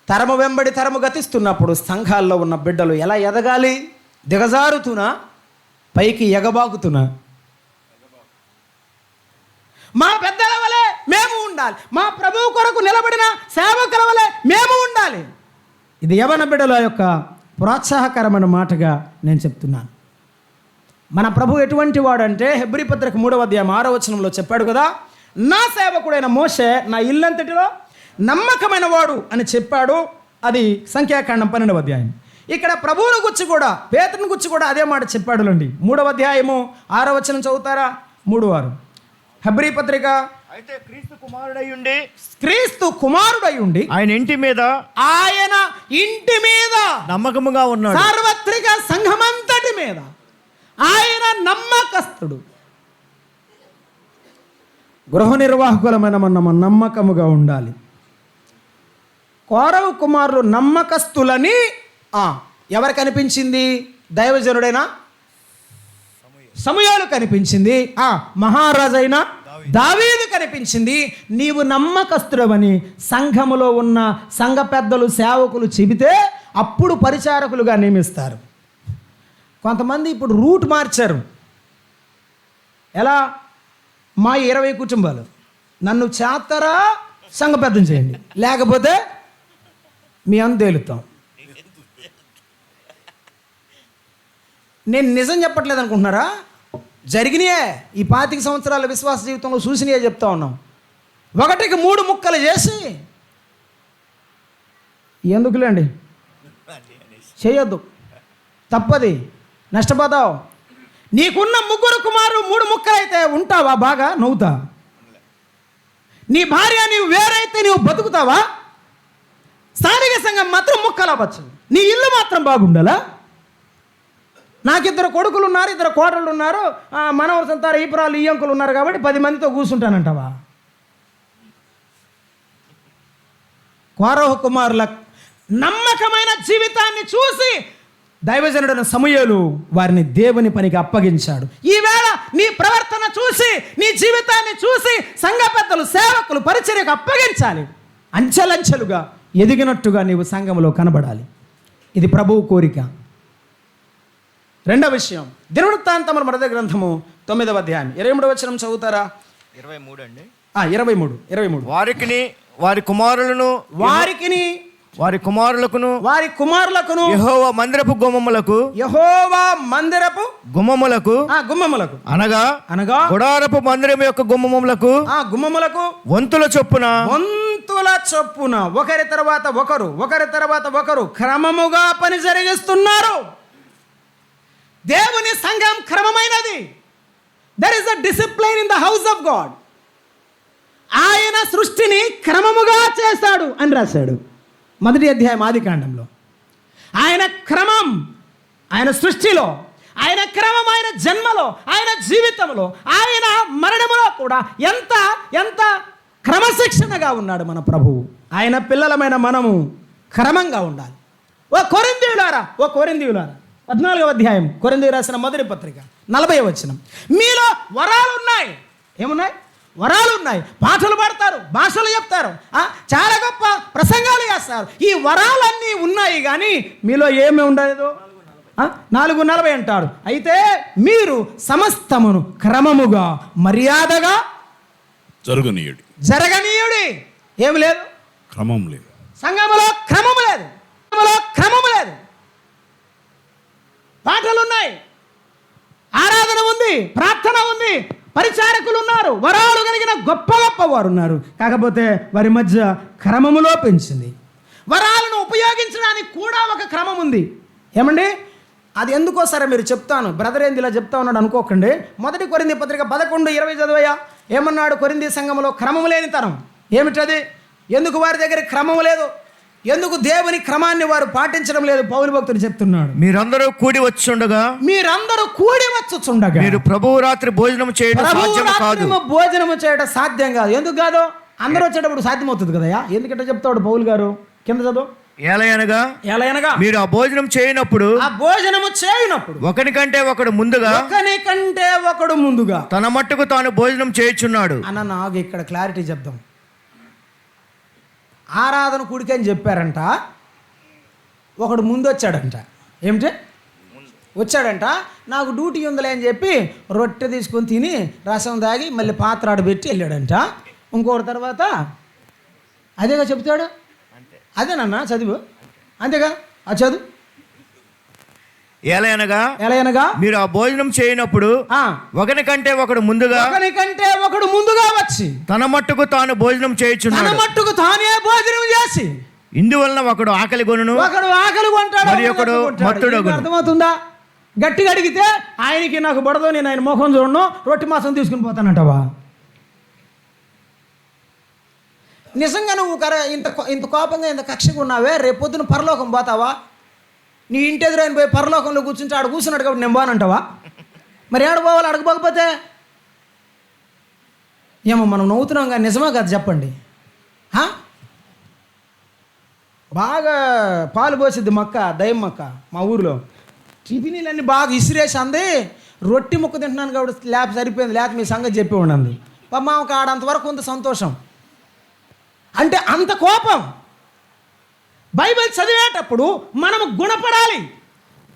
తరము వెంబడి తరము గతిస్తున్నప్పుడు సంఘాల్లో ఉన్న బిడ్డలు ఎలా ఎదగాలి? దిగజారుతున్నా, పైకి ఎగబాకుతున్నా. మా పెద్దల వలె మేము ఉండాలి, మా ప్రభువు కొరకు నిలబడిన సేవకుల వలె మేము ఉండాలి. ఇది యవన బిడ్డల యొక్క ప్రోత్సాహకరమైన మాటగా నేను చెప్తున్నాను. మన ప్రభు ఎటువంటి వాడంటే హెబ్రీ పత్రిక 3వ అధ్యాయం 6వ వచనంలో చెప్పాడు కదా, నా సేవకుడైన మోషే నా ఇల్లంతటిలో నమ్మకమైన వాడు అని చెప్పాడు. అది సంఖ్యాకాండం 12వ అధ్యాయం. ఇక్కడ ప్రభువును గురించి కూడా, పేతురుని గురించి కూడా అదే మాట చెప్పాడులండి. 3వ అధ్యాయము 6వ వచనం చదువుతారా? 3:6. హెబ్రీ పత్రిక. అయితే క్రీస్తు కుమారుడై ఉండి ఆయన ఇంటి మీద నమ్మకముగా ఉన్నాడు. సార్వత్రిక సంఘమంతటి మీద ఆయన నమ్మకస్తుడు. గృహ నిర్వాహకులమైన మనం నమ్మకముగా ఉండాలి. కోరవు కుమారులు నమ్మకస్తులని ఎవరు కనిపించింది? దైవజనుడైన సమూయేలు కనిపించింది. మహారాజైన దావీదు కనిపించింది. నీవు నమ్మకస్తుడవని సంఘములో ఉన్న సంఘ పెద్దలు, సేవకులు చెబితే అప్పుడు పరిచారకులుగా నియమిస్తారు. కొంతమంది ఇప్పుడు రూట్ మార్చారు. ఎలా? మా 20 కుటుంబాలు నన్ను చేస్తారా సంఘ పెద్దం చేయండి, లేకపోతే మీ అంత తేలుతాం. నేను నిజం చెప్పట్లేదు అనుకుంటున్నారా? జరిగినాయే. ఈ 25 సంవత్సరాల విశ్వాస జీవితంలో చూసినాయే చెప్తా ఉన్నాం. 1కి 3 ముక్కలు చేసి ఎందుకులేండి, చేయొద్దు, తప్పది, నష్టపోతావు. నీకున్న 3 కుమారులు 3 ముక్కలైతే ఉంటావా? బాగా నవ్వుతా. నీ భార్య నీవు వేరైతే నీవు బతుకుతావా? స్థానిక సంఘం మాత్రం ముక్కలవచ్చు, నీ ఇల్లు మాత్రం బాగుండాలా? నాకు 2 కొడుకులు ఉన్నారు, 2 కోడళ్ళు ఉన్నారు, మనవరు సంతారు, ఈపురాలు, ఈ అంకులు ఉన్నారు కాబట్టి 10 మందితో కూర్చుంటానంటావా? కోరహ కుమారుల నమ్మకమైన జీవితాన్ని చూసి దైవజనుడైన సమూయేలు వారిని దేవుని పనికి అప్పగించాడు. ఈవేళ నీ ప్రవర్తన చూసి, నీ జీవితాన్ని చూసి సంఘ పెద్దలు, సేవకులు పరిచర్యకు అప్పగించాలి. అంచెలంచెలుగా ఎదిగినట్టుగా నీవు సంఘంలో కనబడాలి. ఇది ప్రభువు కోరిక. రెండవ విషయం, దినవృత్తాంతముల మొదటి గ్రంథము 9వ అధ్యాయం 23వ వచనం చదువుతారా? 23 అండి. 23. వారి కుమారులకును యెహోవా మందిరపు గుమ్మములకు అనగా గుడారపు మందిరం యొక్క గుమ్మములకు వంతుల చొప్పున ఒకరి తర్వాత ఒకరు క్రమముగా పని జరిగిస్తున్నారు. దేవుని సంఘం క్రమమైనది. There is a discipline in the house of God. ఆయన సృష్టిని క్రమముగా చేశాడు అని రాశాడు 1వ అధ్యాయం ఆదికాండంలో. ఆయన క్రమం, ఆయన సృష్టిలో, ఆయన క్రమం, ఆయన జన్మలో, ఆయన జీవితంలో, ఆయన మరణములో కూడా ఎంత ఎంత క్రమశిక్షణగా ఉన్నాడు మన ప్రభువు. ఆయన పిల్లలమైన మనము క్రమంగా ఉండాలి. ఓ కొరింథీయులారా 14వ అధ్యాయం కొరింథీయులకు రాసిన మొదటి పత్రిక 40వ వచనం. మీలో వరాలు ఉన్నాయి. ఏమున్నాయి? వరాలు ఉన్నాయి. పాటలు పాడతారు, భాషలు చెప్తారు, చాలా గొప్ప ప్రసంగాలు చేస్తారు. ఈ వరాలన్నీ ఉన్నాయి, కానీ మీలో ఏమీ ఉండదు. 4:40 అంటాడు. అయితే మీరు సమస్తమును క్రమముగా మర్యాదగా జరగనీయుడి. ఏమి లేదు, క్రమం లేదు. సంఘములో క్రమము లేదు. పాటలు ఉన్నాయి, ఆరాధన ఉంది, ప్రార్థన ఉంది, పరిచారకులు ఉన్నారు, వరాలు కలిగిన గొప్ప గొప్ప వారు ఉన్నారు. కాకపోతే వారి మధ్య క్రమములో పెంచింది. వరాలను ఉపయోగించడానికి కూడా ఒక క్రమం ఉంది. ఏమండి, అది ఎందుకో సరే మీరు చెప్తాను. బ్రదర్ ఏంది ఇలా చెప్తా ఉన్నాడు అనుకోకండి. 1 కొరింథీ పత్రిక 11:20 చదివయ్యా. ఏమన్నాడు? కొరింథీ సంఘములో క్రమము లేనితనం. ఏమిటది? ఎందుకు వారి దగ్గర క్రమం లేదు? ఎందుకు దేవుని క్రమాన్ని వారు పాటించడం లేదు? పౌలు భక్తుడు చెప్తున్నాడు, మీరందరూ కూడి వచ్చుండగా మీరు ప్రభువు రాత్రి భోజనం చేయడం సాధ్యం కాదు. భోజనం చేయడం సాధ్యం కాదు. ఎందుకు కాదు? అందరూ వచ్చేటప్పుడు సాధ్యమవుతుంది కదయా. ఎందుకంటే చెప్తాడు పౌలు గారు, కింద చదువు. ఏలయనగా మీరు ఆ భోజనం చేయనప్పుడు ఒకనికంటే ఒకడు ముందుగా తన మట్టుకు తాను భోజనం చేయుచున్నాడు. అన్న నాకు ఇక్కడ క్లారిటీ చెప్దాం. ఆరాధన కూడికి అని చెప్పారంట, ఒకడు ముందు వచ్చాడంట. ఏమిటి వచ్చాడంట? నాకు డ్యూటీ ఉందిలే అని చెప్పి రొట్టె తీసుకొని తిని రసం తాగి మళ్ళీ పాత్ర ఆడబెట్టి వెళ్ళాడంట. ఇంకొకటి తర్వాత అదేగా చెప్తాడు. అదేనన్నా చదువు, అంతేగా ఆ చదువు. ఏలయనగా మీరు ఆ భోజనం చేయనప్పుడు ఒకనికంటే ఒకడు ముందుగా వచ్చి తన మట్టుకు తాను భోజనం చేయుచున్నాడు. తన మట్టుకు తానే భోజనం చేసి ఇందువలన ఒకడు ఆకలి కొనును, ఒకడు ఆకలి కొంటాడు, మరి ఒకడు మత్తుడగును. అర్థమవుతుందా? గట్టిగా అడిగితే ఆయనకి నాకు బడదో, నేను ఆయన ముఖం చూడను, రొట్టె మాసం తీసుకుని పోతానంటావా? నిజంగా నువ్వు ఇంత కోపంగా ఇంత కక్షగా ఉన్నావే, రేపొద్దున పరలోకం పోతావా? నీ ఇంటి ఎదురైన పోయి పరలోకంలో కూర్చుంటే ఆడ కూర్చున్నాడు కాబట్టి నేను బానంటావా? మరి ఏడ పోవాలి? అడగపోకపోతే ఏమో మనం నవ్వుతున్నాం కానీ నిజమా కదా చెప్పండి. బాగా పాలు పోసిద్ది మొక్క, దయ్యం మొక్క మా ఊరిలో. టిఫినీలన్నీ బాగా ఇసిరేసి అంది, రొట్టి ముక్క తింటున్నాను కాబట్టి ల్యాబ్ సరిపోయింది, లేకపోతే మీ సంగతి చెప్పి ఉండండి. పాప ఆడంతవరకు ఉంది సంతోషం. అంటే అంత కోపం. బైబిల్ చదివేటప్పుడు మనము గుణపడాలి,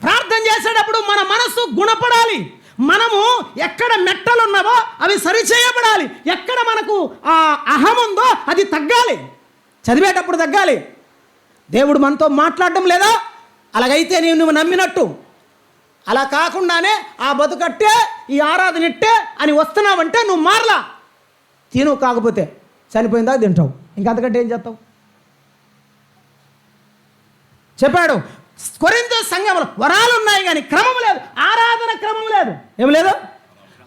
ప్రార్థన చేసేటప్పుడు మన మనస్సు గుణపడాలి. మనము ఎక్కడ మెట్టలు ఉన్నావో అవి సరిచేయబడాలి, ఎక్కడ మనకు ఆ అహం ఉందో అది తగ్గాలి, చదివేటప్పుడు తగ్గాలి. దేవుడు మనతో మాట్లాడడం లేదా? అలాగైతే నువ్వు నమ్మినట్టు. అలా కాకుండానే ఆ బతుకట్టే ఈ ఆరాధన ఇట్టే అని వస్తున్నావంటే నువ్వు మారలా. తిను, కాకపోతే చనిపోయిందా తింటావు, ఇంకంతకంటే ఏం చేస్తావు? చెప్పాడు. కొరింథీ సంఘంలో వరాలు ఉన్నాయి కానీ క్రమం లేదు, ఆరాధన క్రమం లేదు. ఏం లేదు?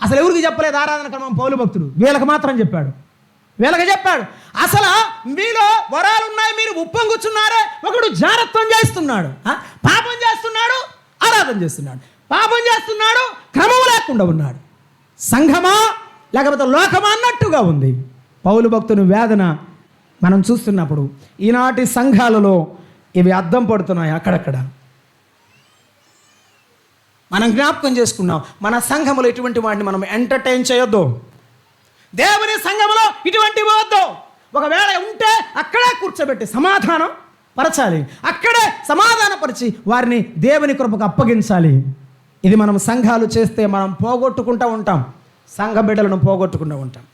అసలు ఎవరికి చెప్పలేదు ఆరాధన క్రమం? పౌలు భక్తుడు వీళ్ళకి మాత్రం చెప్పాడు. అసలు మీలో వరాలు ఉన్నాయి, మీరు ఉప్పొంగుచున్నారే. ఒకడు జారత్వం చేస్తున్నాడు, పాపం చేస్తున్నాడు, ఆరాధన చేస్తున్నాడు, పాపం చేస్తున్నాడు, క్రమం లేకుండా ఉన్నాడు. సంఘమా లేకపోతే లోకమా అన్నట్టుగా ఉంది. పౌలు భక్తుని వేదన మనం చూస్తున్నప్పుడు ఈనాటి సంఘాలలో ఇవి అద్దం పడుతున్నాయి. అక్కడక్కడ మనం జ్ఞాపకం చేసుకున్నాం, మన సంఘములో ఇటువంటి వాటిని మనం ఎంటర్టైన్ చేయొద్దు. దేవుని సంఘములో ఇటువంటి వద్దు. ఒకవేళ ఉంటే అక్కడే కూర్చోబెట్టి సమాధానం పరచాలి, అక్కడే సమాధానపరిచి వారిని దేవుని కృపకు అప్పగించాలి. ఇది మనం సంఘాలు చేస్తే మనం పోగొట్టుకుంటూ ఉంటాం, సంఘ బిడ్డలను పోగొట్టుకుంటూ ఉంటాం.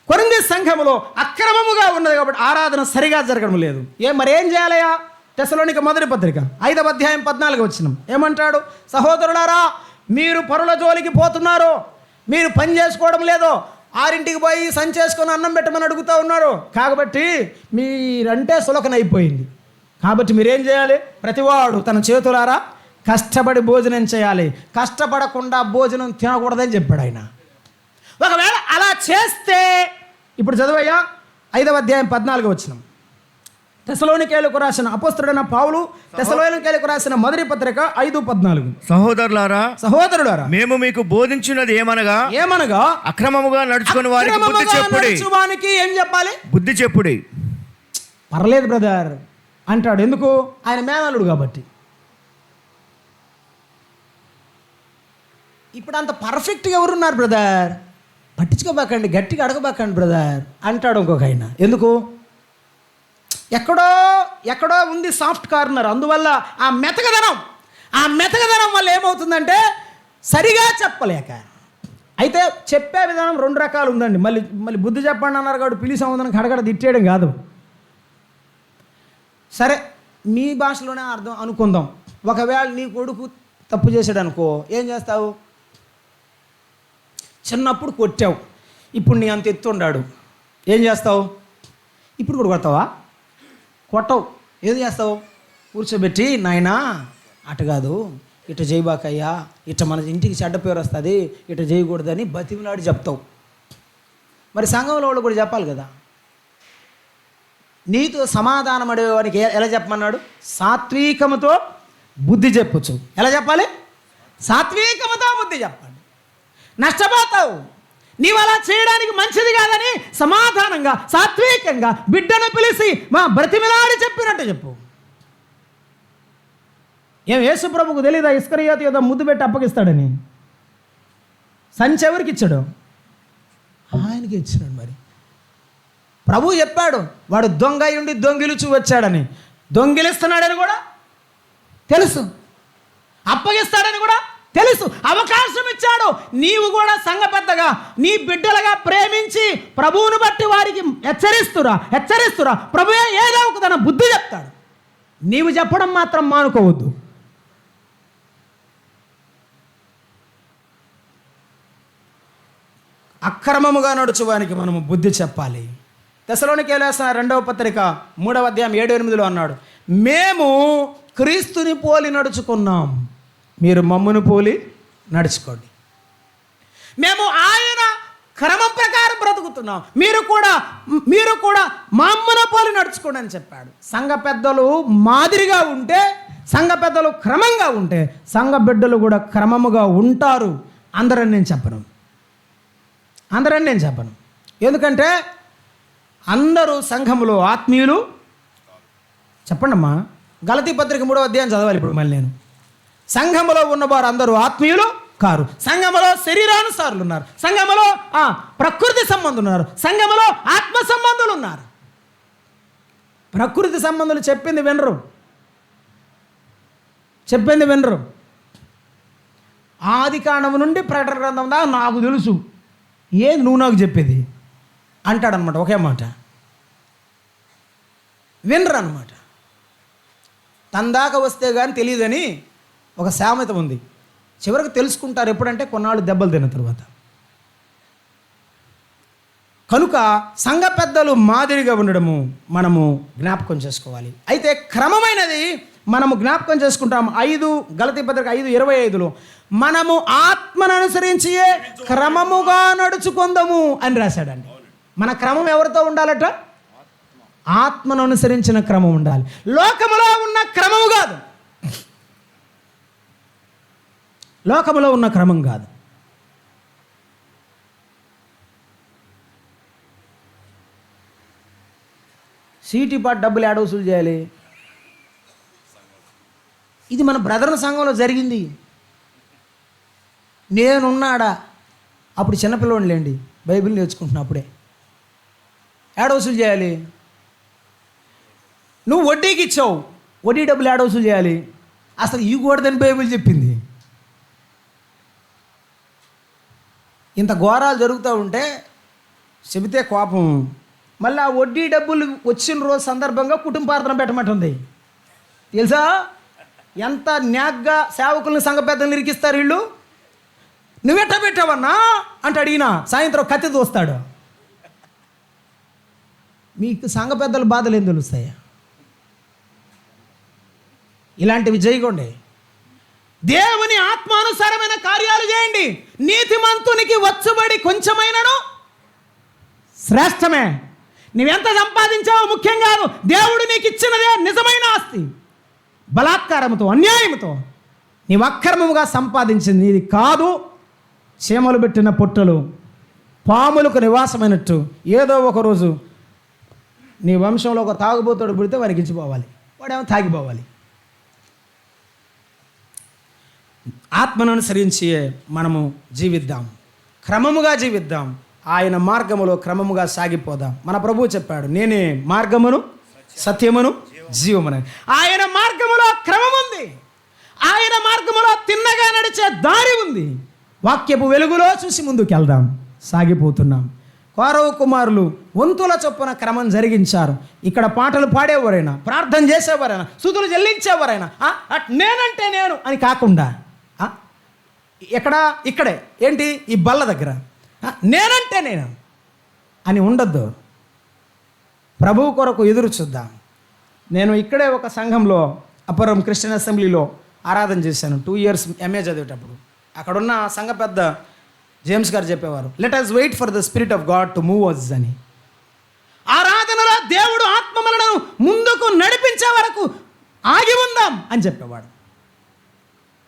కొరింథీ సంఘములో అక్రమముగా ఉన్నది కాబట్టి ఆరాధన సరిగా జరగడం లేదు. మరేం చేయాలయా? తెస్సలోనిక మొదటి పత్రిక 5వ అధ్యాయం 14వ వచనం ఏమంటాడు? సహోదరులారా, మీరు పరుల జోలికి పోతున్నారు, మీరు పని చేసుకోవడం లేదు, 6ంటికి పోయి సంచేసుకొని అన్నం పెట్టమని అడుగుతూ ఉన్నారు. కాబట్టి మీరంటే సులకనైపోయింది. కాబట్టి మీరేం చేయాలి? ప్రతివాడు తన చేతులారా కష్టపడి భోజనం చేయాలి, కష్టపడకుండా భోజనం తినకూడదని చెప్పాడు ఆయన. ఒకవేళ అలా చేస్తే ఇప్పుడు చదువయ్యా 5వ అధ్యాయం 14వ వచనం. తెస్సలోనికేయులకు రాసిన అపోస్తలుడైన పౌలు తెస్సలోనికేయులకు రాసిన మొదటి పత్రిక 5:14. సహోదరులారా, మేము మీకు బోధించినది ఏమనగా అక్రమముగా నడుచుకుని వారికి బుద్ధి చెప్పుడి. ఏం చెప్పాలి? బుద్ధి చెప్పుడి. పర్లేదు బ్రదర్ అంటాడు. ఎందుకు? ఆయన మేనల్లుడు కాబట్టి. ఇప్పుడు అంత పర్ఫెక్ట్గా ఎవరున్నారు బ్రదర్? పట్టించుకోబాకండి, గట్టిగా అడగబాకండి బ్రదర్ అంటాడు ఇంకొక ఆయన. ఎందుకు? ఎక్కడో ఉంది సాఫ్ట్ కార్నర్. అందువల్ల ఆ మెతకదనం వల్ల ఏమవుతుందంటే సరిగా చెప్పలేక. అయితే చెప్పే విధానం 2 రకాలు ఉందండి. మళ్ళీ బుద్ధి చెప్పండి అన్నారు కాబట్టి పిలిచి సముద్రం కడగడ తిట్టేయడం కాదు. సరే, మీ భాషలోనే అర్థం అనుకుందాం. ఒకవేళ నీ కొడుకు తప్పు చేశాడు అనుకో, ఏం చేస్తావు? చిన్నప్పుడు కొట్టావు, ఇప్పుడు నీ అంత ఎత్తుండాడు, ఏం చేస్తావు? ఇప్పుడు కూడా కొడతావా? కొట్టవు. ఏం చేస్తావు? కూర్చోబెట్టి, నాయనా అటు కాదు, ఇటు చేయబాకయ్యా, ఇటు మన ఇంటికి చెడ్డ పేరు వస్తుంది, ఇటు చేయకూడదని బతిమలాడి చెప్తావు. మరి సంఘంలో వాళ్ళు కూడా చెప్పాలి కదా. నీతో సమాధానం అడేవానికి ఎలా చెప్పమన్నాడు? సాత్వికముతో బుద్ధి చెప్పచ్చు. ఎలా చెప్పాలి? సాత్వికముతో బుద్ధి చెప్పాలి. నష్టపోతావు. నీవు అలా చేయడానికి మంచిది కాదని సమాధానంగా, సాత్వికంగా బిడ్డను పిలిచి మా బ్రతిమిలాడి చెప్పినట్టు చెప్పు. ఏం యేసు ప్రభుకు తెలీదా ఇస్కరియోతు యోధ ముద్దు పెట్టి అప్పగిస్తాడని? సంచి ఎవరికి ఇచ్చాడు? ఆయనకి ఇచ్చినాడు. మరి ప్రభు చెప్పాడు, వాడు దొంగ ఉండి దొంగిలుచు వచ్చాడని. దొంగిలిస్తున్నాడని కూడా తెలుసు, అప్పగిస్తాడని కూడా తెలుసు. అవకాశం ఇచ్చాడు. నీవు కూడా సంఘ పెద్దగా నీ బిడ్డలుగా ప్రేమించి ప్రభువును బట్టి వారికి హెచ్చరిస్తురా ప్రభువే ఏదో ఒక తన బుద్ధి చెప్తాడు. నీవు చెప్పడం మాత్రం మానుకోవద్దు. అక్రమముగా నడుచువానికి మనము బుద్ధి చెప్పాలి. తెస్సలోనికీయులకు రాసిన 2వ పత్రిక 3వ అధ్యాయం 7-8 అన్నాడు, మేము క్రీస్తుని పోలి నడుచుకున్నాం, మీరు మమ్మును పోలి నడుచుకోండి. మేము ఆయన క్రమం ప్రకారం బ్రతుకుతున్నాం, మీరు కూడా మమ్మును పోలి నడుచుకోండి అని చెప్పాడు. సంఘ పెద్దలు మాదిరిగా ఉంటే, సంఘ పెద్దలు క్రమంగా ఉంటే, సంఘ బిడ్డలు కూడా క్రమముగా ఉంటారు. అందరని నేను చెప్పను. ఎందుకంటే అందరూ సంఘములో ఆత్మీయులు. చెప్పండి అమ్మా. గలతీ పత్రిక 3వ అధ్యాయం చదవాలి ఇప్పుడు మళ్ళీ నేను. సంఘములో ఉన్నవారు అందరూ ఆత్మీయులు కారు. సంఘములో శరీరానుసారులు ఉన్నారు, సంఘములో ప్రకృతి సంబంధులు ఉన్నారు, సంఘములో ఆత్మ సంబంధులు ఉన్నారు. ప్రకృతి సంబంధులు చెప్పింది వినరు. ఆది కాండం నుండి ప్రకటన గ్రంథం దాకా నాకు తెలుసు, ఏది నువ్వు నాకు చెప్పేది అంటాడనమాట. ఒకే మాట వినరు అనమాట. తన దాకా వస్తే కానీ తెలియదని ఒక సామెత ఉంది. చివరికి తెలుసుకుంటారు ఎప్పుడంటే కొన్నాళ్ళు దెబ్బలు తిన్న తర్వాత. కనుక సంఘ పెద్దలు మాదిరిగా ఉండడము మనము జ్ఞాపకం చేసుకోవాలి. అయితే క్రమమైనది మనము జ్ఞాపకం చేసుకుంటాం. గలతీ పత్రిక 5:25 మనము ఆత్మను అనుసరించి క్రమముగా నడుచుకుందాము అని రాశాడండి. మన క్రమం ఎవరితో ఉండాలట? ఆత్మను అనుసరించిన క్రమం ఉండాలి. లోకములో ఉన్న క్రమము కాదు, లోకములో ఉన్న క్రమం కాదు. సీటీ పాటు డబ్బులు ఏడ వసూలు చేయాలి? ఇది మన బ్రదర్ సంఘంలో జరిగింది. నేనున్నాడా అప్పుడు చిన్నపిల్లవాడిలేండి, బైబిల్ నేర్చుకుంటున్నా. అప్పుడే ఏడ వసూలు చేయాలి? నువ్వు వడ్డీకి ఇచ్చావు, వడ్డీ డబ్బులు ఏడ వసూలు చేయాలి? అసలు ఇవ్వకూడదని బైబిల్ చెప్పింది. ఇంత ఘోరాలు జరుగుతూ ఉంటే చెబితే కోపం. మళ్ళీ ఆ వడ్డీ డబ్బులు వచ్చిన రోజు సందర్భంగా కుటుంబ ప్రార్థన పెట్టమంటుంది. తెలుసా ఎంత న్యాగ్గా సేవకులను సంఘ పెద్దలు ఇరికిస్తారు వీళ్ళు. నువ్వెట్ట పెట్టావన్నా అంటే అడిగినా సాయంత్రం కత్తి దోస్తాడు. మీకు సంఘ పెద్దల బాధలు ఏం తెలుస్తాయా? ఇలాంటివి చేయకండి. దేవుని ఆత్మానుసారమైన కార్యాలు చేయండి. నీతిమంతునికి వచ్చుబడి కొంచెమైనను శ్రేష్టమే. నువ్వెంత సంపాదించావో ముఖ్యం కాదు, దేవుడు నీకు ఇచ్చినదే నిజమైన ఆస్తి. బలాత్కారంతో అన్యాయంతో నీవు అక్రమముగా సంపాదించింది నీది కాదు. చీమలు పెట్టిన పొట్టలు పాములకు నివాసమైనట్టు ఏదో ఒకరోజు నీ వంశంలో ఒక తాగుబోతాడు పుడితే వారికి ఇచ్చిపోవాలి, వాడేమో తాగిపోవాలి. ఆత్మను అనుసరించి మనము జీవిద్దాం, క్రమముగా జీవిద్దాం, ఆయన మార్గములో క్రమముగా సాగిపోదాం. మన ప్రభువు చెప్పాడు, నేనే మార్గమును సత్యమును జీవమును. ఆయన మార్గములో క్రమం ఉంది, ఆయన మార్గములో తిన్నగా నడిచే దారి ఉంది. వాక్యపు వెలుగులో చూసి ముందుకు వెళ్దాం. సాగిపోతున్నాం. కౌరవ కుమారులు వంతుల చొప్పున క్రమం జరిగించారు. ఇక్కడ పాటలు పాడేవారైనా, ప్రార్థన చేసేవారైనా, స్తుతులు చెల్లించేవారైనా నేనంటే నేను అని కాకుండా ఇక్కడే ఏంటి ఈ బల్ల దగ్గర నేనంటే నేను అని ఉండొద్దు. ప్రభువు కొరకు ఎదురు చూద్దాం. నేను ఇక్కడే ఒక సంఘంలో అప్పరం క్రిస్టియన్ అసెంబ్లీలో ఆరాధన చేశాను 2 years ఎంఏ చదివేటప్పుడు. అక్కడున్న సంఘ పెద్ద జేమ్స్ గారు చెప్పేవారు, let us wait for the spirit of God to move us అని. ఆరాధనలో దేవుడు ఆత్మలను ముందుకు నడిపించే వరకు ఆగి ఉందాం అని చెప్పేవాడు.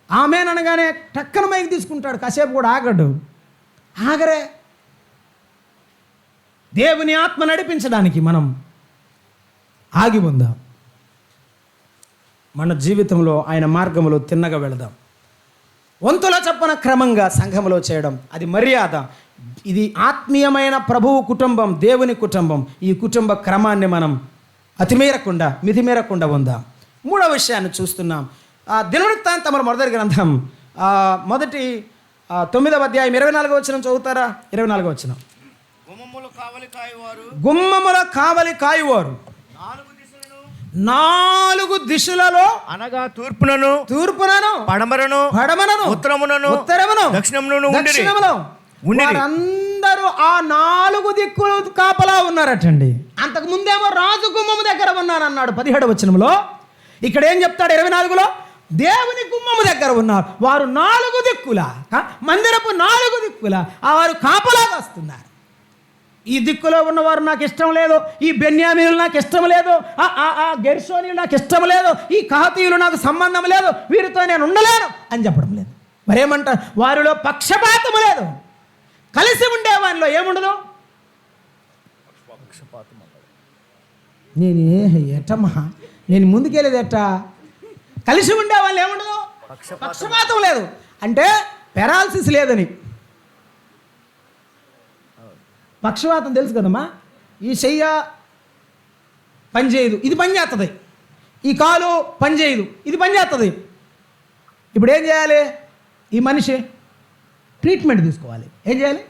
ఆమేననగానే టక్కన మైకి తీసుకుంటాడు, కాసేపు కూడా ఆగరే. దేవుని ఆత్మ నడిపించడానికి మనం ఆగి ఉందాం. మన జీవితంలో ఆయన మార్గంలో తిన్నగా వెళదాం. వంతుల చొప్పున క్రమంగా సంఘంలో చేయడం అది మర్యాద. ఇది ఆత్మీయమైన ప్రభువు కుటుంబం, దేవుని కుటుంబం. ఈ కుటుంబ క్రమాన్ని మనం మితిమీరకుండా ఉందాం. మూడవ విషయాన్ని చూస్తున్నాం. దినవృత్తాంతముల మొదటి గ్రంథం మొదటి 9వ అధ్యాయం 24వ వచనం చదువుతారా? 24వ వచనం. గుమ్మముల కావలి కాయువారు 4 దిశలలో అనగా తూర్పునను పడమరను ఉత్తరమును దక్షిణమును అందరూ ఆ 4 దిక్కులు కాపలా ఉన్నారటండి. అంతకు ముందేమో రాజు గుమ్మము దగ్గర ఉన్నారన్నాడు 17వ వచనంలో. ఇక్కడ ఏం చెప్తాడు 24లో? దేవుని గుమ్మము దగ్గర ఉన్నారు. వారు 4 దిక్కుల మందిరపు 4 దిక్కుల వారు కాపలాగా వస్తున్నారు. ఈ దిక్కులో ఉన్నవారు నాకు ఇష్టం లేదు, ఈ బెన్యామీనులు నాకు ఇష్టం లేదు, గెర్షోనీయులు నాకు ఇష్టం లేదు, ఈ కహాతీయులు నాకు సంబంధం లేదు, వీరితో నేను ఉండలేను అని చెప్పడం లేదు. మరేమంటారు? వారిలో పక్షపాతం లేదు. కలిసి ఉండే వారిలో ఏముండదు? నేను ముందుకెళ్ళేది ఎట్టా? కలిసి ఉండే వాళ్ళు ఏముండదు? పక్షపాతం లేదు. అంటే పెరాలసిస్ లేదని. పక్షవాతం తెలుసు కదమ్మా. ఈ చెయ్య పని చేయదు, ఇది పని చేస్తుంది. ఈ కాలు పని చేయదు, ఇది పని చేస్తుంది. ఇప్పుడు ఏం చేయాలి? ఈ మనిషి ట్రీట్మెంట్ తీసుకోవాలి. ఏం చేయాలి?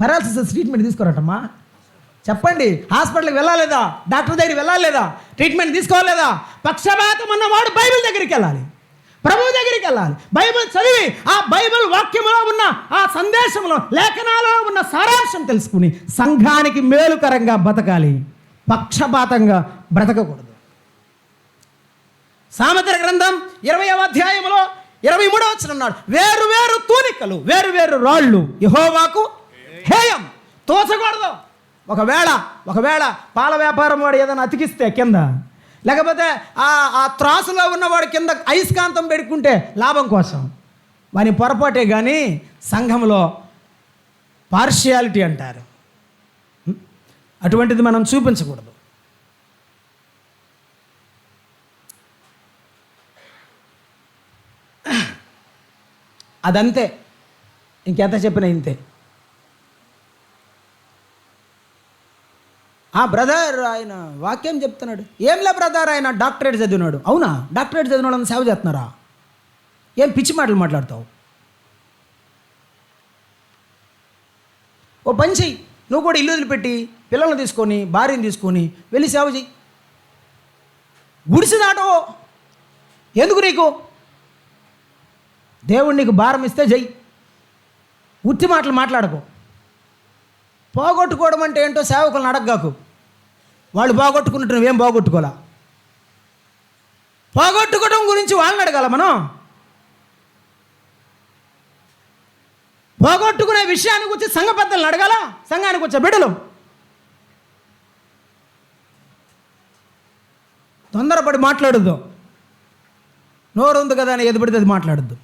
పెరాలసిస్ ట్రీట్మెంట్ తీసుకోరటమ్మా. చెప్పండి, హాస్పిటల్కి వెళ్ళాలేదా? డాక్టర్ దగ్గరికి వెళ్ళాలేదా? ట్రీట్మెంట్ తీసుకోవాలేదా? పక్షపాతం ఉన్నవాడు బైబిల్ దగ్గరికి వెళ్ళాలి, ప్రభువు దగ్గరికి వెళ్ళాలి. బైబిల్ చదివి ఆ బైబిల్ వాక్యంలో ఉన్న ఆ సందేశంలో లేఖనాలలో ఉన్న సారాంశం తెలుసుకుని సంఘానికి మేలుకరంగా బతకాలి. పక్షపాతంగా బ్రతకకూడదు. సామెతల గ్రంథం 20వ అధ్యాయంలో 23వ వచనం అన్నాడు, వేరు వేరు తూనికలు వేరు వేరు రాళ్ళు యెహోవాకు హేయం. తోచకూడదు. ఒకవేళ పాల వ్యాపారం వాడు ఏదైనా అతికిస్తే కింద, లేకపోతే ఆ త్రాసులో ఉన్నవాడు కింద అయస్కాంతం పెట్టుకుంటే లాభం కోసం, వాని పొరపాటే. కానీ సంఘంలో పార్షియాలిటీ అంటారు, అటువంటిది మనం చూపించకూడదు. అదంతే, ఇంకెంత చెప్పినా ఇంతే. బ్రదర్ ఆయన వాక్యం చెప్తున్నాడు. ఏంలే బ్రదర్ ఆయన డాక్టరేట్ చదివినాడు. అవునా? డాక్టరేట్ చదివిన వాళ్ళని సేవ చేస్తున్నారా? ఏం పిచ్చి మాటలు మాట్లాడతావు? ఓ పని చెయ్యి, నువ్వు కూడా ఇల్లు వదిలిపెట్టి పిల్లల్ని తీసుకొని భార్యని తీసుకొని వెళ్ళి సేవ చెయ్యి. గుడిసి దాటో ఎందుకు నీకు? దేవుడు నీకు భారం ఇస్తే చెయ్యి. ఉత్తి మాటలు మాట్లాడకు. పోగొట్టుకోవడం అంటే ఏంటో సేవకులను అడగగాకు. వాళ్ళు పోగొట్టుకున్నట్టు నువ్వేం పోగొట్టుకోవాలా? పోగొట్టుకోవడం గురించి వాళ్ళని అడగాల మనం. పోగొట్టుకునే విషయానికి వచ్చి సంఘ పెద్దలను అడగాల, సంఘానికి వచ్చే బిడ్డలు. తొందరపడి మాట్లాడొద్దు. నోరు ఉంది కదా అని ఎదుపడితే అది మాట్లాడద్దు.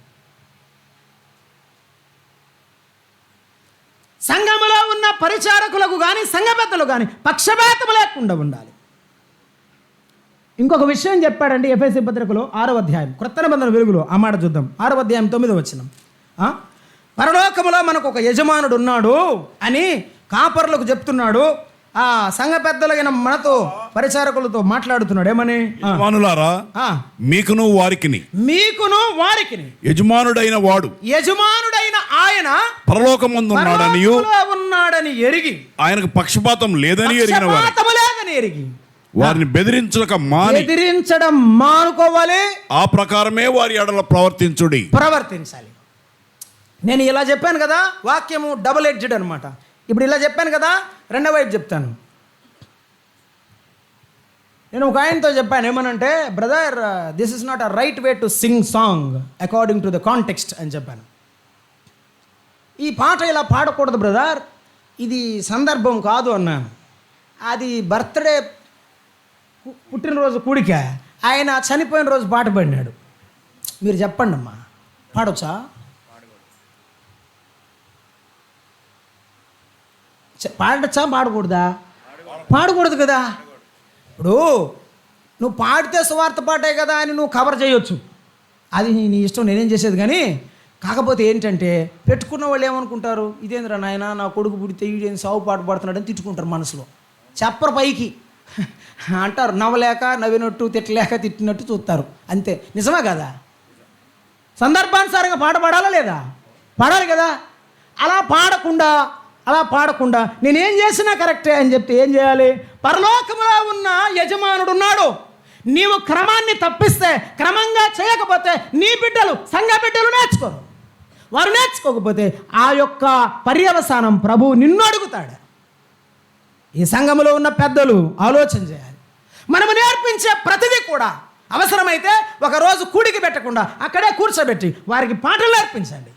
సంఘములో ఉన్న పరిచారకులకు కానీ సంఘ పెద్దలు కానీ పక్షపాతం లేకుండా ఉండాలి. ఇంకొక విషయం చెప్పాడండి ఎఫెసీ పత్రికలో 6వ అధ్యాయం క్రొత్త నిబంధన వెలుగులో. ఆ మాట చూద్దాం. 6వ అధ్యాయం 9వ వచనం. పరలోకములో మనకు ఒక యజమానుడు ఉన్నాడు అని కాపర్లకు చెప్తున్నాడు. ఆ సంఘ పెద్దలైన మనతో పరిచారకులతో మాట్లాడుతున్నాడు. ఏమని? యజమానులారా, మీకును వారికిని యజమానుడైన ఆయన పరలోకమందున్నాడని ఎరిగి ఆయనకు పక్షపాతం లేదని ఎరిగి వారిని బెదిరించడం మానుకోవాలి. ఆ ప్రకారమే వారి ఎడల ప్రవర్తించాలి. నేను ఇలా చెప్పాను కదా, వాక్యము డబుల్ ఎడ్జ్డ్ అనమాట. ఇప్పుడు ఇలా చెప్పాను కదా, రెండో వైపు చెప్తాను. నేను ఒక ఆయనతో చెప్పాను, ఏమనంటే, brother this is not a right way to sing song according to the context అని చెప్పాను. ఈ పాట ఇలా పాడకూడదు బ్రదర్, ఇది సందర్భం కాదు అన్నాను. అది బర్త్డే, పుట్టినరోజు కూడిక, ఆయన చనిపోయిన రోజు పాట పాడినాడు. మీరు చెప్పండి అమ్మా, పాడొచ్చా? పాడచ్చా? పాడకూడదా? పాడకూడదు కదా. ఇప్పుడు నువ్వు పాడితే సువార్త పాటే కదా అని నువ్వు కవర్ చేయొచ్చు, అది నీ ఇష్టం, నేనేం చేసేది. కానీ కాకపోతే ఏంటంటే, పెట్టుకున్న వాళ్ళు ఏమనుకుంటారు, ఇదేంద్రా నాయన నా కొడుకు పుడితే ఈడేం సాగు పాట పాడుతున్నాడని తిట్టుకుంటారు మనసులో. చెప్పరు పైకి అంటారు, నవ్వలేక నవ్వినట్టు, తిట్టలేక తిట్టినట్టు చూస్తారు, అంతే. నిజమే కదా? సందర్భానుసారంగా పాట పాడాలా లేదా? పాడాలి కదా. అలా పాడకుండా నేనేం చేసినా కరెక్టే అని చెప్తే ఏం చేయాలి? పరలోకములో ఉన్న యజమానుడు ఉన్నాడు, నీవు క్రమాన్ని తప్పిస్తే, క్రమంగా చేయకపోతే నీ బిడ్డలు, సంఘ బిడ్డలు నేర్చుకోరు. వారు నేర్చుకోకపోతే ఆ యొక్క పర్యవసానం ప్రభువు నిన్ను అడుగుతాడు. ఈ సంఘములో ఉన్న పెద్దలు ఆలోచన చేయాలి. మనము నేర్పించే ప్రతిదీ కూడా అవసరమైతే ఒకరోజు కూడికి పెట్టకుండా అక్కడే కూర్చోబెట్టి వారికి పాటలు నేర్పించండి,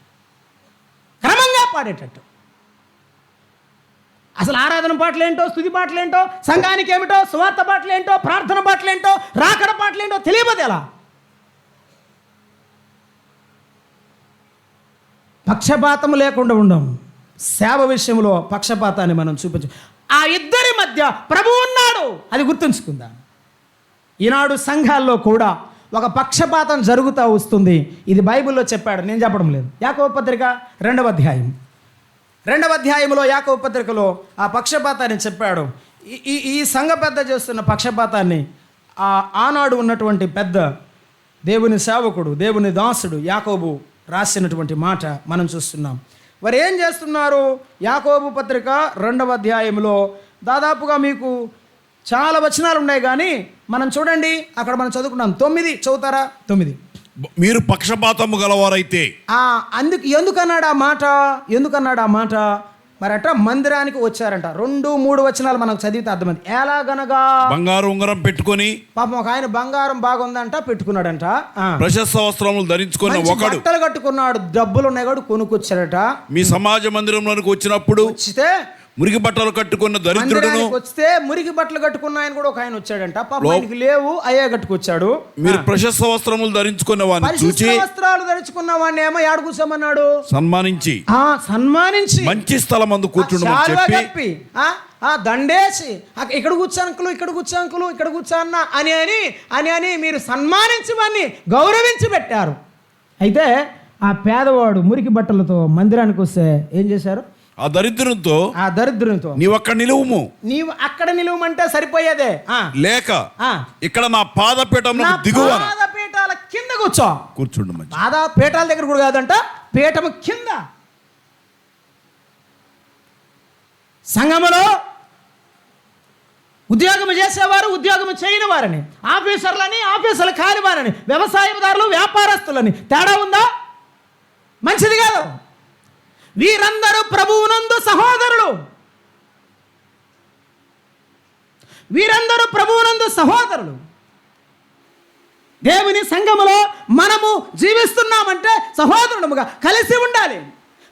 క్రమంగా పాడేటట్టు. అసలు ఆరాధన పాటలు ఏంటో, స్తుతి పాటలు ఏంటో, సంఘానికి ఏమిటో, సువార్త పాటలు ఏంటో, ప్రార్థన పాటలు ఏంటో, రాకడ పాటలు ఏంటో తెలియదు. ఎలా పక్షపాతం లేకుండా ఉండం. సేవ విషయంలో పక్షపాతాన్ని మనం చూపించు. ఆ ఇద్దరి మధ్య ప్రభువు ఉన్నాడు, అది గుర్తుంచుకుందాం. ఈనాడు సంఘాల్లో కూడా ఒక పక్షపాతం జరుగుతూ వస్తుంది. ఇది బైబిల్లో చెప్పాడు, నేను చెప్పడం లేదు. యాకోబు పత్రిక 2వ అధ్యాయం, 2వ అధ్యాయంలో యాకోబు పత్రికలో ఆ పక్షపాతాన్ని చెప్పాడు. ఈ సంఘ పెద్ద చేస్తున్న పక్షపాతాన్ని ఆనాడు ఉన్నటువంటి పెద్ద దేవుని సేవకుడు, దేవుని దాసుడు యాకోబు రాసినటువంటి మాట మనం చూస్తున్నాం. వారు ఏం చేస్తున్నారు? యాకోబు పత్రిక 2వ అధ్యాయంలో దాదాపుగా మీకు చాలా వచనాలు ఉన్నాయి, కానీ మనం చూడండి, అక్కడ మనం చదువుకున్నాం. 9 చదువుతారా? 9. మీరు పక్షపాతము గలవారైతే. ఎందుకన్నాడు ఆ మాట? మరట మందిరానికి వచ్చారంట. 2-3 వచనాలు మనకు చదివితే అర్థమైంది. ఎలాగనగా, బంగారు ఉంగరం పెట్టుకొని, పాపం ఒక ఆయన బంగారం బాగుందంట, పెట్టుకున్నాడంట. ప్రశస్త వస్త్రములు ధరించుకున్న ఒకడు, బట్టలు కట్టుకున్నాడు, డబ్బులు ఉన్నాయి కూడా కొనుక్కొచ్చాడట. మీ సమాజ మందిరంలోనికి వచ్చినప్పుడు మురికి బట్టలు కట్టుకున్న దరిద్రుడును, వస్తే మురికి బట్టలు కట్టుకున్న ఆయన కూడా ఒక ఆయన వచ్చాడంట. పాపం ఆయనకి లేవు, అయ్యా కట్టుకొచ్చాడు. మీరు ప్రశస్త వస్త్రములు ధరించుకున్న వాడిని చూచి, వస్త్రాలు ధరించుకున్న వాడిని ఏమో ఏడు కూర్చోమన్నాడు? సన్మానించి మంచి స్థలం అందు కూర్చుండమని చెప్పి, దండేసి ఇక్కడ కూర్చోంకులు, ఇక్కడ కూర్చోంకులు, ఇక్కడ కూర్చోన్నా అని మీరు సన్మానించి వాడిని గౌరవించి పెట్టారు. అయితే ఆ పేదవాడు మురికి బట్టలతో మందిరానికి వస్తే ఏం చేశారు? ఆ దరిద్రంతో నీవు అక్కడ నిలువుము, నీవు అక్కడ నిలువమంటే సరిపోయేదే, లేక ఇక్కడ నా పాదపీఠం దిగువ, పాదపీఠాల కింద కూర్చోండు. పాదపీఠాల దగ్గర కూడా కాదంట, పీఠము కింద. సంఘములో ఉద్యోగం చేసేవారు, ఉద్యోగం చేయని వారని, ఆఫీసర్లు కాని వారని, వ్యవసాయదారులు, వ్యాపారస్తులని తేడా ఉందా? మంచిది కాదు. వీరందరూ ప్రభువునందు సహోదరులు. దేవుని సంఘములో మనము జీవిస్తున్నామంటే సహోదరుడుగా కలిసి ఉండాలి.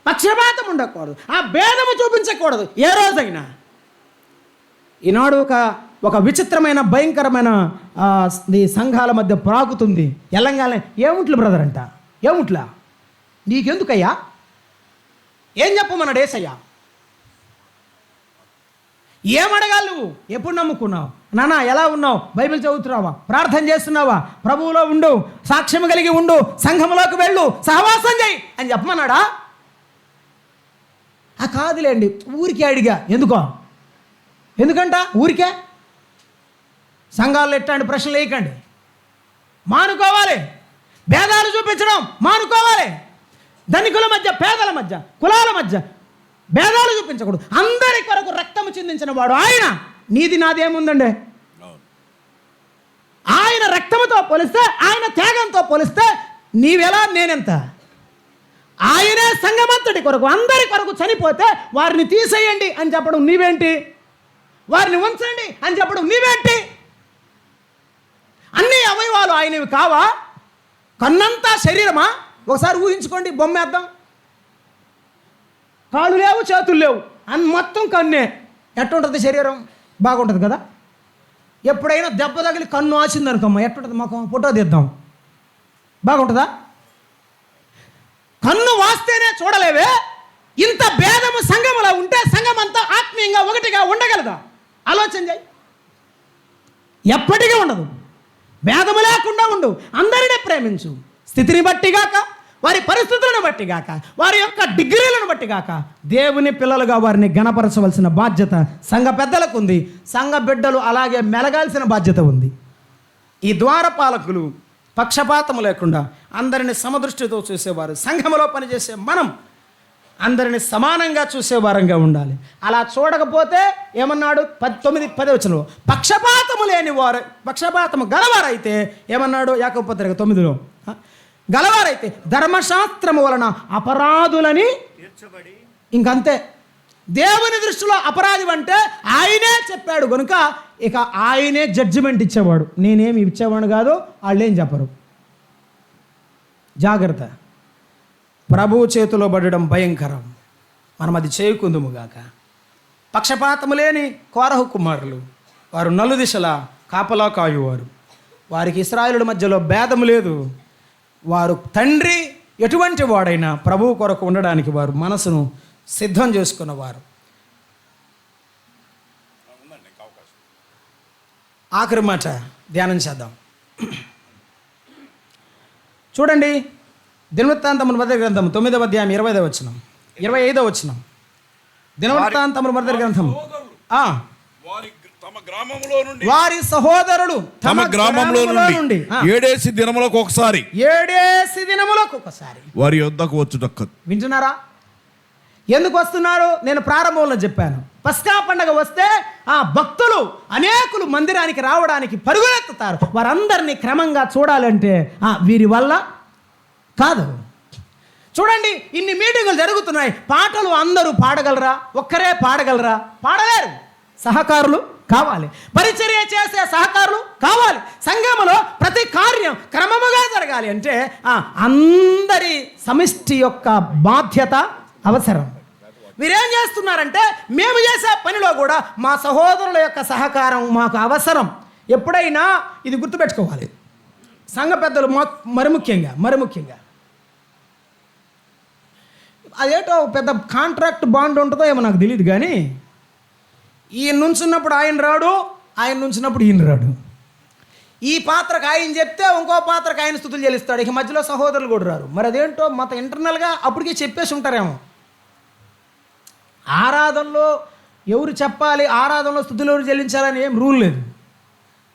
పక్షపాతం ఉండకూడదు, ఆ భేదము చూపించకూడదు ఏ రోజైనా. ఈనాడు ఒక విచిత్రమైన, భయంకరమైన సంఘాల మధ్య ప్రాగుతుంది. ఎల్లంగానే ఏముంట్లు బ్రదర్ అంట, ఏముంట్లా నీకెందుకయ్యా, ఏం చెప్పమన్నాడు యేసయ్య? ఏమడగాలి? నువ్వు ఎప్పుడు నమ్ముకున్నావు? నాన్న ఎలా ఉన్నావు? బైబిల్ చదువుతున్నావా? ప్రార్థన చేస్తున్నావా? ప్రభువులో ఉండు, సాక్ష్యం కలిగి ఉండు, సంఘంలోకి వెళ్ళు, సహవాసం చేయి అని చెప్పమన్నాడా? కాదులేండి, ఊరికే అడిగా. ఎందుకంట ఊరికే? సంఘాల్లో ఎట్లాంటి ప్రశ్నలు వేయకండి, మానుకోవాలి. భేదాలు చూపించడం మానుకోవాలి. ధనికుల మధ్య, పేదల మధ్య, కులాల మధ్య భేదాలు చూపించకూడదు. అందరి కొరకు రక్తము చిందించిన వాడు ఆయన. నీది నాదేముందండి? ఆయన రక్తముతో పోలిస్తే, ఆయన త్యాగంతో పోలిస్తే నీవెలా, నేనెంత? ఆయనే సంఘమంతటి కొరకు అందరి కొరకు చనిపోతే వారిని తీసేయండి అని చెప్పడం నీవేంటి? వారిని ఉంచండి అని చెప్పడం నీవేంటి? అన్ని అవయవాలు ఆయనవి కావా? కన్నంతా శరీరమా? ఒకసారి ఊహించుకోండి, బొమ్మేద్దాం. కాళ్ళు లేవు, చేతులు లేవు, మొత్తం కన్నే. ఎట్టుంటుంది శరీరం? బాగుంటుంది కదా. ఎప్పుడైనా దెబ్బ తగిలి కన్ను ఆసింది అనుకోమ్మా, ఎట్టుంటుంది ముఖం? ఫోటో తీద్దాం, బాగుంటుందా? కన్ను వాస్తేనే చూడలేవే. ఇంత భేదము సంఘములో ఉంటే సంఘం అంతా ఆత్మీయంగా ఒకటిగా ఉండగలదా? ఆలోచన చేయి. ఎప్పటికీ ఉండదు. భేదము లేకుండా ఉండు. అందరినీ ప్రేమించు. స్థితిని బట్టి గాక, వారి పరిస్థితులను బట్టి గాక, వారి యొక్క డిగ్రీలను బట్టి గాక దేవుని పిల్లలుగా వారిని గణపరచవలసిన బాధ్యత సంఘ పెద్దలకు ఉంది. సంఘ బిడ్డలు అలాగే మెలగాల్సిన బాధ్యత ఉంది. ఈ ద్వారపాలకులు పక్షపాతము లేకుండా అందరిని సమదృష్టితో చూసేవారు. సంఘములో పనిచేసే మనం అందరిని సమానంగా చూసేవారంగా ఉండాలి. అలా చూడకపోతే ఏమన్నాడు? 9-10 వచనంలో పక్షపాతము లేని వారు, పక్షపాతము గలవారైతే ఏమన్నాడు? యాకోబు పత్రిక 9లో గలవారైతే ధర్మశాస్త్రము వలన అపరాధులని ఇంకంతే. దేవుని దృష్టిలో అపరాధి అంటే ఆయనే చెప్పాడు కనుక ఇక ఆయనే జడ్జిమెంట్ ఇచ్చేవాడు. నేనేమి ఇచ్చేవాడు కాదు, వాళ్ళేం చెప్పరు. జాగ్రత్త. ప్రభువు చేతిలో పడడం భయంకరం. మనం అది చేయకుందుముగాక. పక్షపాతము లేని కోరహు కుమారులు, వారు నలుదిశలా కాపలా కాయువారు. వారికి ఇశ్రాయేలుల మధ్యలో భేదము లేదు. వారు తండ్రి ఎటువంటి వాడైనా ప్రభువు కొరకు ఉండడానికి వారు మనసును సిద్ధం చేసుకున్నవారు. ఆఖరి మాట ధ్యానం చేద్దాం. చూడండి, దినవృత్తాంతముల మొదటి గ్రంథం 9వ అధ్యాయం 20వ వచనం, 25వ వచనం. దినవృత్తాంతముల మొదటి గ్రంథం వారి సహోదరులు తమ గ్రామంలో నుండి 7 దినములకు ఒకసారి వారి యొద్దకు వచ్చుటక్క. వింటున్నారా? ఎందుకు వస్తున్నారు? నేను ప్రారంభంలో చెప్పాను. పస్కా పండగ వస్తే ఆ భక్తులు అనేకులు మందిరానికి రావడానికి పరుగులెత్తుతారు. వారందరినీ క్రమంగా చూడాలంటే వీరి వల్ల కాదు. చూడండి, ఇన్ని మీటింగులు జరుగుతున్నాయి. పాటలు అందరూ పాడగలరా? ఒక్కరే పాడగలరా? పాడలేరు. సహకారులు కావాలి. పరిచర్య చేసే సహకారులు కావాలి. సంఘములో ప్రతి కార్యం క్రమముగా జరగాలి అంటే అందరి సమిష్టి యొక్క బాధ్యత అవసరం. వీరేం చేస్తున్నారంటే మేము చేసే పనిలో కూడా మా సహోదరుల యొక్క సహకారం మాకు అవసరం. ఎప్పుడైనా ఇది గుర్తుపెట్టుకోవాలి. సంఘ పెద్దలు మరి ముఖ్యంగా అదేటో పెద్ద కాంట్రాక్ట్ బాండ్ ఉంటుందో ఏమో నాకు తెలియదు, కానీ ఈయన నుంచున్నప్పుడు ఆయన రాడు, ఆయన నుంచినప్పుడు ఈయన రాడు. ఈ పాత్రకు ఆయన చెప్తే ఇంకో పాత్రకు ఆయన స్తుతులు చెల్లిస్తాడు. ఇక మధ్యలో సహోదరులు కూడా రారు. మరి అదేంటో మొత్తం ఇంటర్నల్గా అప్పటికే చెప్పేసి ఉంటారేమో. ఆరాధనలో ఎవరు చెప్పాలి, ఆరాధనలో స్తుతులు ఎవరు చెల్లించాలని ఏం రూల్ లేదు.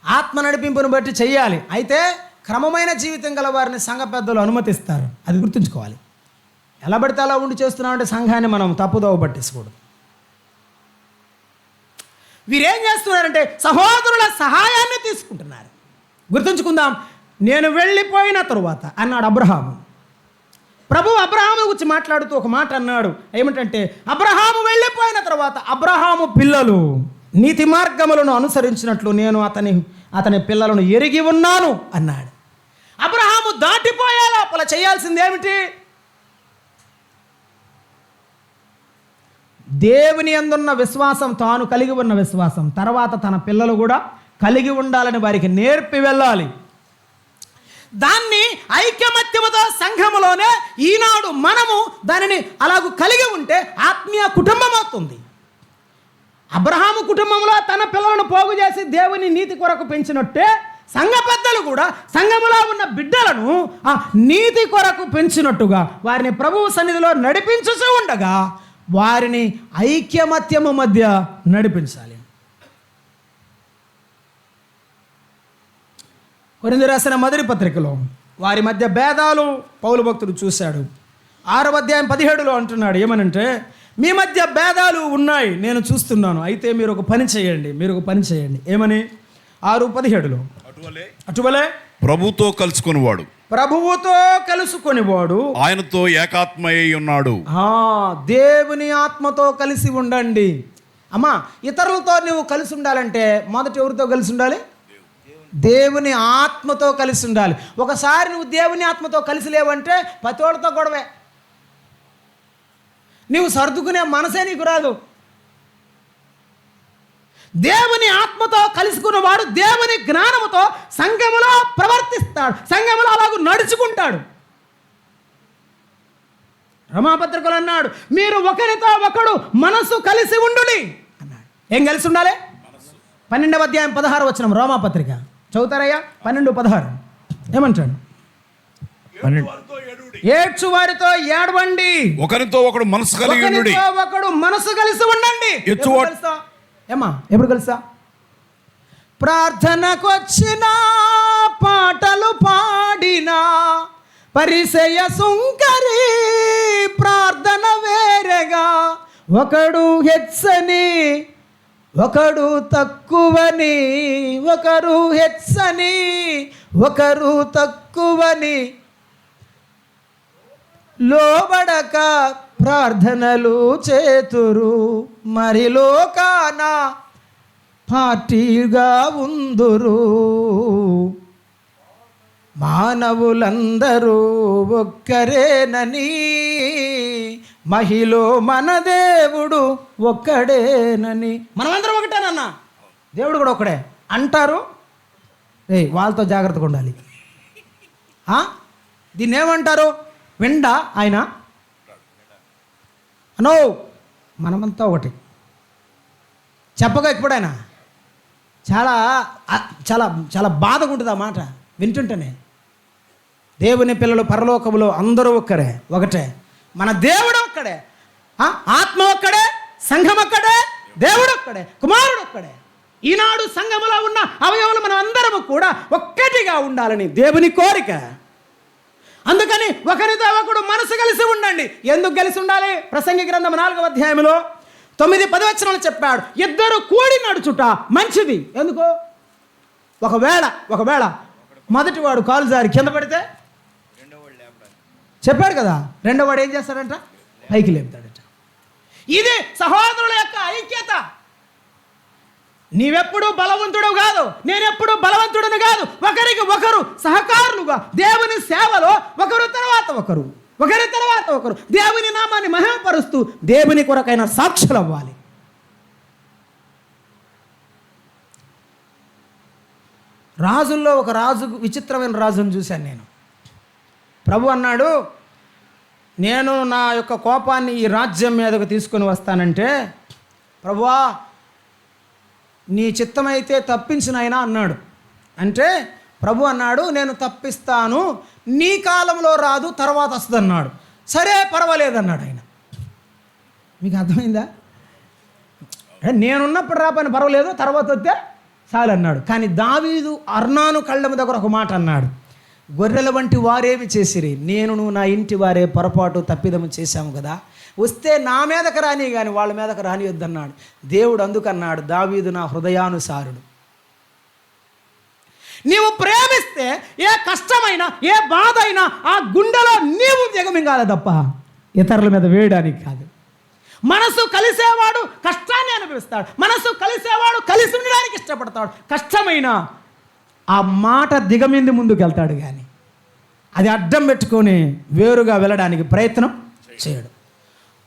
ఆత్మ నడిపింపును బట్టి చెయ్యాలి. అయితే క్రమమైన జీవితం గల వారిని సంఘ పెద్దలు అనుమతిస్తారు. అది గుర్తుంచుకోవాలి. ఎలా పడితే అలా ఉండి చేస్తున్నామంటే సంఘాన్ని మనం తప్పుదోవ పట్టేసుకోవడం. వీరేం చేస్తున్నారంటే సహోదరుల సహాయాన్ని తీసుకుంటున్నారు. గుర్తుంచుకుందాం. నేను వెళ్ళిపోయిన తరువాత అన్నాడు అబ్రహాము. ప్రభు అబ్రహాము గురించి మాట్లాడుతూ ఒక మాట అన్నాడు. ఏమిటంటే అబ్రహాము వెళ్ళిపోయిన తర్వాత అబ్రహాము పిల్లలు నీతి మార్గములను అనుసరించినట్లు నేను అతని పిల్లలను ఎరిగి ఉన్నాను అన్నాడు. అబ్రహాము దాటిపోయే లోపల చేయాల్సింది ఏమిటి? దేవుని యందున్న విశ్వాసం, తాను కలిగి ఉన్న విశ్వాసం, తర్వాత తన పిల్లలు కూడా కలిగి ఉండాలని వారికి నేర్పి వెళ్ళాలి. దాన్ని ఐకమత్యముతో సంఘములోనే ఈనాడు మనము దానిని అలాగూ కలిగి ఉంటే ఆత్మీయ కుటుంబం అవుతుంది. అబ్రహాము కుటుంబంలో తన పిల్లలను పోగు చేసి దేవుని నీతి కొరకు పెంచినట్టే సంఘ పెద్దలు కూడా సంఘములో ఉన్న బిడ్డలను ఆ నీతి కొరకు పెంచినట్టుగా వారిని ప్రభువు సన్నిధిలో నడిపించుతూ ఉండగా వారిని ఐకమత్యము మధ్య నడిపించాలి. కొరింథీ రాసిన మొదటి పత్రికలో వారి మధ్య భేదాలు పౌలు భక్తుడు చూశాడు. 6వ అధ్యాయం 17లో అంటున్నాడు ఏమనంటే, మీ మధ్య భేదాలు ఉన్నాయి, నేను చూస్తున్నాను. అయితే మీరు ఒక పని చేయండి. ఏమని? 6:17లో అటువలే ప్రభుతో కలుసుకునేవాడు ప్రభువుతో కలుసుకొనివాడు ఆయనతో ఏకాత్మయ్య ఉన్నాడు. దేవుని ఆత్మతో కలిసి ఉండండి. అమ్మా, ఇతరులతో నువ్వు కలిసి ఉండాలంటే మొదట ఎవరితో కలిసి ఉండాలి? దేవుని ఆత్మతో కలిసి ఉండాలి. ఒకసారి నువ్వు దేవుని ఆత్మతో కలిసి లేవంటే పతోళ్ళతో గొడవే. నువ్వు సర్దుకునే మనసే నీకు రాదు. దేవుని ఆత్మతో కలుసుకున్నవాడు దేవుని జ్ఞానముతో సంఘములో ప్రవర్తిస్తాడు, సంఘములో అలాగూ నడుచుకుంటాడు. రమాపత్రికలు అన్నాడు, మీరు ఒకరితో ఒకడు మనసు కలిసి ఉండుడి అన్నాడు. ఏం కలిసి ఉండాలి? 12వ అధ్యాయం 16వ వచనం రోమాపత్రిక చదువుతారయ్యా. 12:16 ఏమంటాడు? ఏడ్చు వారితో ఏడవండి, ఒకరితో ఒకడు మనసు కలిగి ఉండుడి. ఒకడు మనసు కలిసి ఉండండి. ఎప్పుడు కలుసా? ప్రార్థనకు వచ్చిన పాటలు పాడినా పరిసయ సుంకరి ప్రార్థన వేరేగా, ఒకడు హెచ్చని ఒకడు తక్కువని, ఒకరు హెచ్చని ఒకరు తక్కువని లోబడక ప్రార్థనలు చేతురు, మరి లోకాన పార్టీగా ఉందురు. మానవులందరూ ఒక్కరేనని, మహిలో మన దేవుడు ఒక్కడేనని. మనమందరం ఒకటేనన్నా, దేవుడు కూడా ఒక్కడే అంటారు. వాళ్ళతో జాగ్రత్తగా ఉండాలి. దీన్ని ఏమంటారు? విండా ఆయన అనో, మనమంతా ఒకటి చెప్పగా ఎప్పుడైనా చాలా చాలా చాలా బాధగా ఉంటుంది ఆ మాట వింటుంటేనే. దేవుని పిల్లలు పరలోకములో అందరూ ఒకటే. మన దేవుడు ఒక్కడే, ఆత్మ ఒక్కడే, సంఘం ఒక్కడే, దేవుడు ఒక్కడే, కుమారుడు ఒక్కడే. ఈనాడు సంఘములో ఉన్న అవయవులు మనం అందరము కూడా ఒక్కటిగా ఉండాలని దేవుని కోరిక. అందుకని ఒకరితో ఒకడు మనసు కలిసి ఉండండి. ఎందుకు కలిసి ఉండాలి? ప్రసంగి గ్రంథం 4వ అధ్యాయంలో 9-10 వచనాలు చెప్పాడు. ఇద్దరు కూడి నడుచుట మంచిది. ఎందుకు? ఒకవేళ మొదటి వాడు కాలు జారి కింద పడితే చెప్పాడు కదా, రెండో వాడు ఏం చేస్తాడంట? పైకి లేపుతాడట. ఇది సహోదరుల యొక్క ఐక్యత. నీవెప్పుడు బలవంతుడు కాదు, నేనెప్పుడు బలవంతుడని కాదు. ఒకరికి ఒకరు సహకారులుగా దేవుని సేవలో ఒకరి తర్వాత ఒకరు దేవుని నామాన్ని మహిమపరుస్తూ దేవుని కొరకైన సాక్షులు అవ్వాలి. రాజుల్లో ఒక రాజు, విచిత్రమైన రాజును చూశాను నేను. ప్రభు అన్నాడు, నేను నా యొక్క కోపాన్ని ఈ రాజ్యం మీదకు తీసుకొని వస్తానంటే, ప్రభువా నీ చిత్తమైతే తప్పించినైనా అన్నాడు. అంటే ప్రభు అన్నాడు, నేను తప్పిస్తాను, నీ కాలంలో రాదు, తర్వాత వస్తుంది అన్నాడు. సరే పర్వాలేదన్నాడు ఆయన. మీకు అర్థమైందా? నేనున్నప్పుడు రాపని పర్వాలేదు, తర్వాత వస్తే చాలు అన్నాడు. కానీ దావీదు అర్నాను కళ్ళము దగ్గర ఒక మాట అన్నాడు, గొర్రెల వంటి వారేమి చేసిరి, నేను నా ఇంటి వారే పొరపాటు తప్పిదము చేశాము కదా, వస్తే నా మీదకు రాని కానీ వాళ్ళ మీదకు రానియొద్దన్నాడు దేవుడు. అందుకన్నాడు, దావీదు నా హృదయానుసారుడు. నీవు ప్రేమిస్తే ఏ కష్టమైనా ఏ బాధ అయినా ఆ గుండెలో నీవు దిగమింగాలి తప్ప ఇతరుల మీద వేయడానికి కాదు. మనసు కలిసేవాడు కష్టాన్ని అనుభవిస్తాడు, మనసు కలిసేవాడు కలిసి ఉండడానికి ఇష్టపడతాడు. కష్టమైన ఆ మాట దిగమింది ముందుకు వెళ్తాడు, కానీ అది అడ్డం పెట్టుకొని వేరుగా వెళ్ళడానికి ప్రయత్నం చేయడు.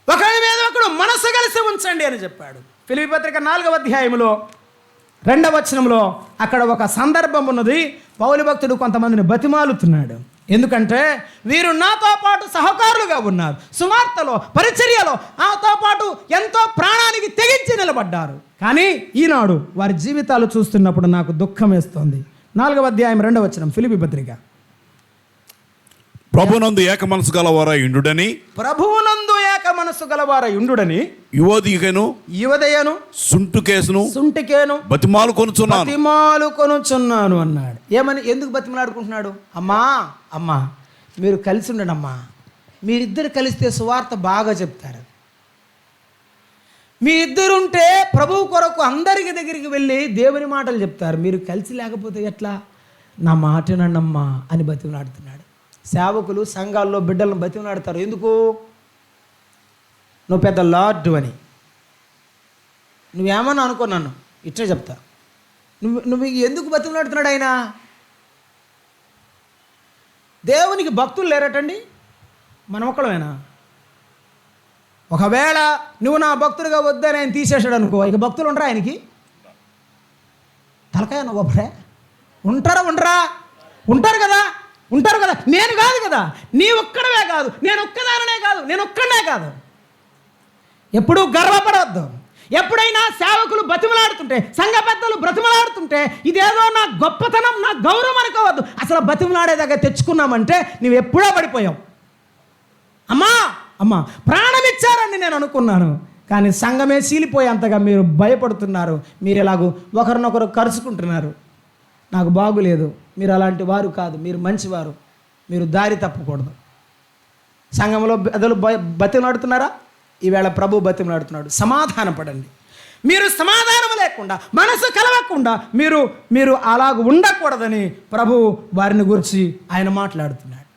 ఒకరి మీద ఒకడు మనసు కలిసి ఉంచండి అని చెప్పాడు. ఫిలిప్పీ పత్రిక 4వ అధ్యాయంలో 2వ వచనంలో అక్కడ ఒక సందర్భం ఉన్నది. పౌలు భక్తుడు కొంతమందిని బతిమాలుతున్నాడు. ఎందుకంటే వీరు నాతో పాటు సహకారులుగా ఉన్నారు, సువార్తలో పరిచర్యలో నాతో పాటు ఎంతో ప్రాణానికి తెగించి నిలబడ్డారు. కానీ ఈనాడు వారి జీవితాలు చూస్తున్నప్పుడు నాకు దుఃఖం వేస్తోంది. 4వ అధ్యాయం 2వ వచనం ఫిలిప్పీ పత్రిక. ప్రభునందు ఏక మనసు గలవారై ఉండుడని, ప్రభువునందు ఏక మనసు గలవారై ఉండుడని యువదయను సుంటుకేసును బతిమాలు కొనుచున్నాను అన్నాడు. ఎందుకు బతిమాలాడుకుంటున్నాడు? అమ్మా మీరు కలిసి ఉండండి అమ్మా, మీరిద్దరు కలిస్తే సువార్త బాగా చెప్తారు. మీ ఇద్దరుంటే ప్రభువు కొరకు అందరికి దగ్గరికి వెళ్ళి దేవుని మాటలు చెప్తారు. మీరు కలిసి లేకపోతే ఎట్లా? నా మాట నన్నమ్మా అని బతిమలాడుతున్నాడు. సేవకులు సంఘాల్లో బిడ్డలను బతిమలాడతారు. ఎందుకు? నువ్వు పెద్ద లార్డు అని. నువ్వేమన్నా అనుకో, నన్ను ఇట్లే చెప్తా. నువ్వు ఎందుకు బతిమలాడుతున్నాడు ఆయన? దేవునికి భక్తులు లేరటండి, మనం ఒక్కడమేనా? ఒకవేళ నువ్వు నా భక్తుడిగా వద్దని ఆయన తీసేసాడు అనుకో, ఇక భక్తులు ఉండరా ఆయనకి? తలకాయ నువ్వు ఒకడే ఉండరా? ఉంటారు కదా. నేను కాదు కదా, నీ ఒక్కడమే కాదు, నేను ఒక్కదాననే కాదు, నేను ఒక్కడనే కాదు. ఎప్పుడూ గర్వపడవద్దు. ఎప్పుడైనా సేవకులు బతిమలాడుతుంటే, సంఘ పెద్దలు బ్రతిమలాడుతుంటే ఇదేదో నా గొప్పతనం, నా గౌరవం అనుకోవద్దు. అసలు బతిమలాడే దగ్గర తెచ్చుకున్నామంటే నువ్వు ఎప్పుడో పడిపోయావు. అమ్మా ప్రాణం ఇచ్చారని నేను అనుకున్నాను, కానీ సంఘమే చీలిపోయేంతగా మీరు భయపడుతున్నారు. మీరు ఎలాగూ ఒకరినొకరు కరుచుకుంటున్నారు. నాకు బాగులేదు. మీరు అలాంటి వారు కాదు, మీరు మంచివారు. మీరు దారి తప్పకూడదు. సంఘంలో పెద్దలు బతిమలాడుతున్నారా? ఈవేళ ప్రభు బతిమలాడుతున్నాడు. సమాధానపడండి. మీరు సమాధానం లేకుండా, మనసు కలవకుండా మీరు అలాగ ఉండకూడదని ప్రభు వారిని గురించి ఆయన మాట్లాడుతున్నాడు.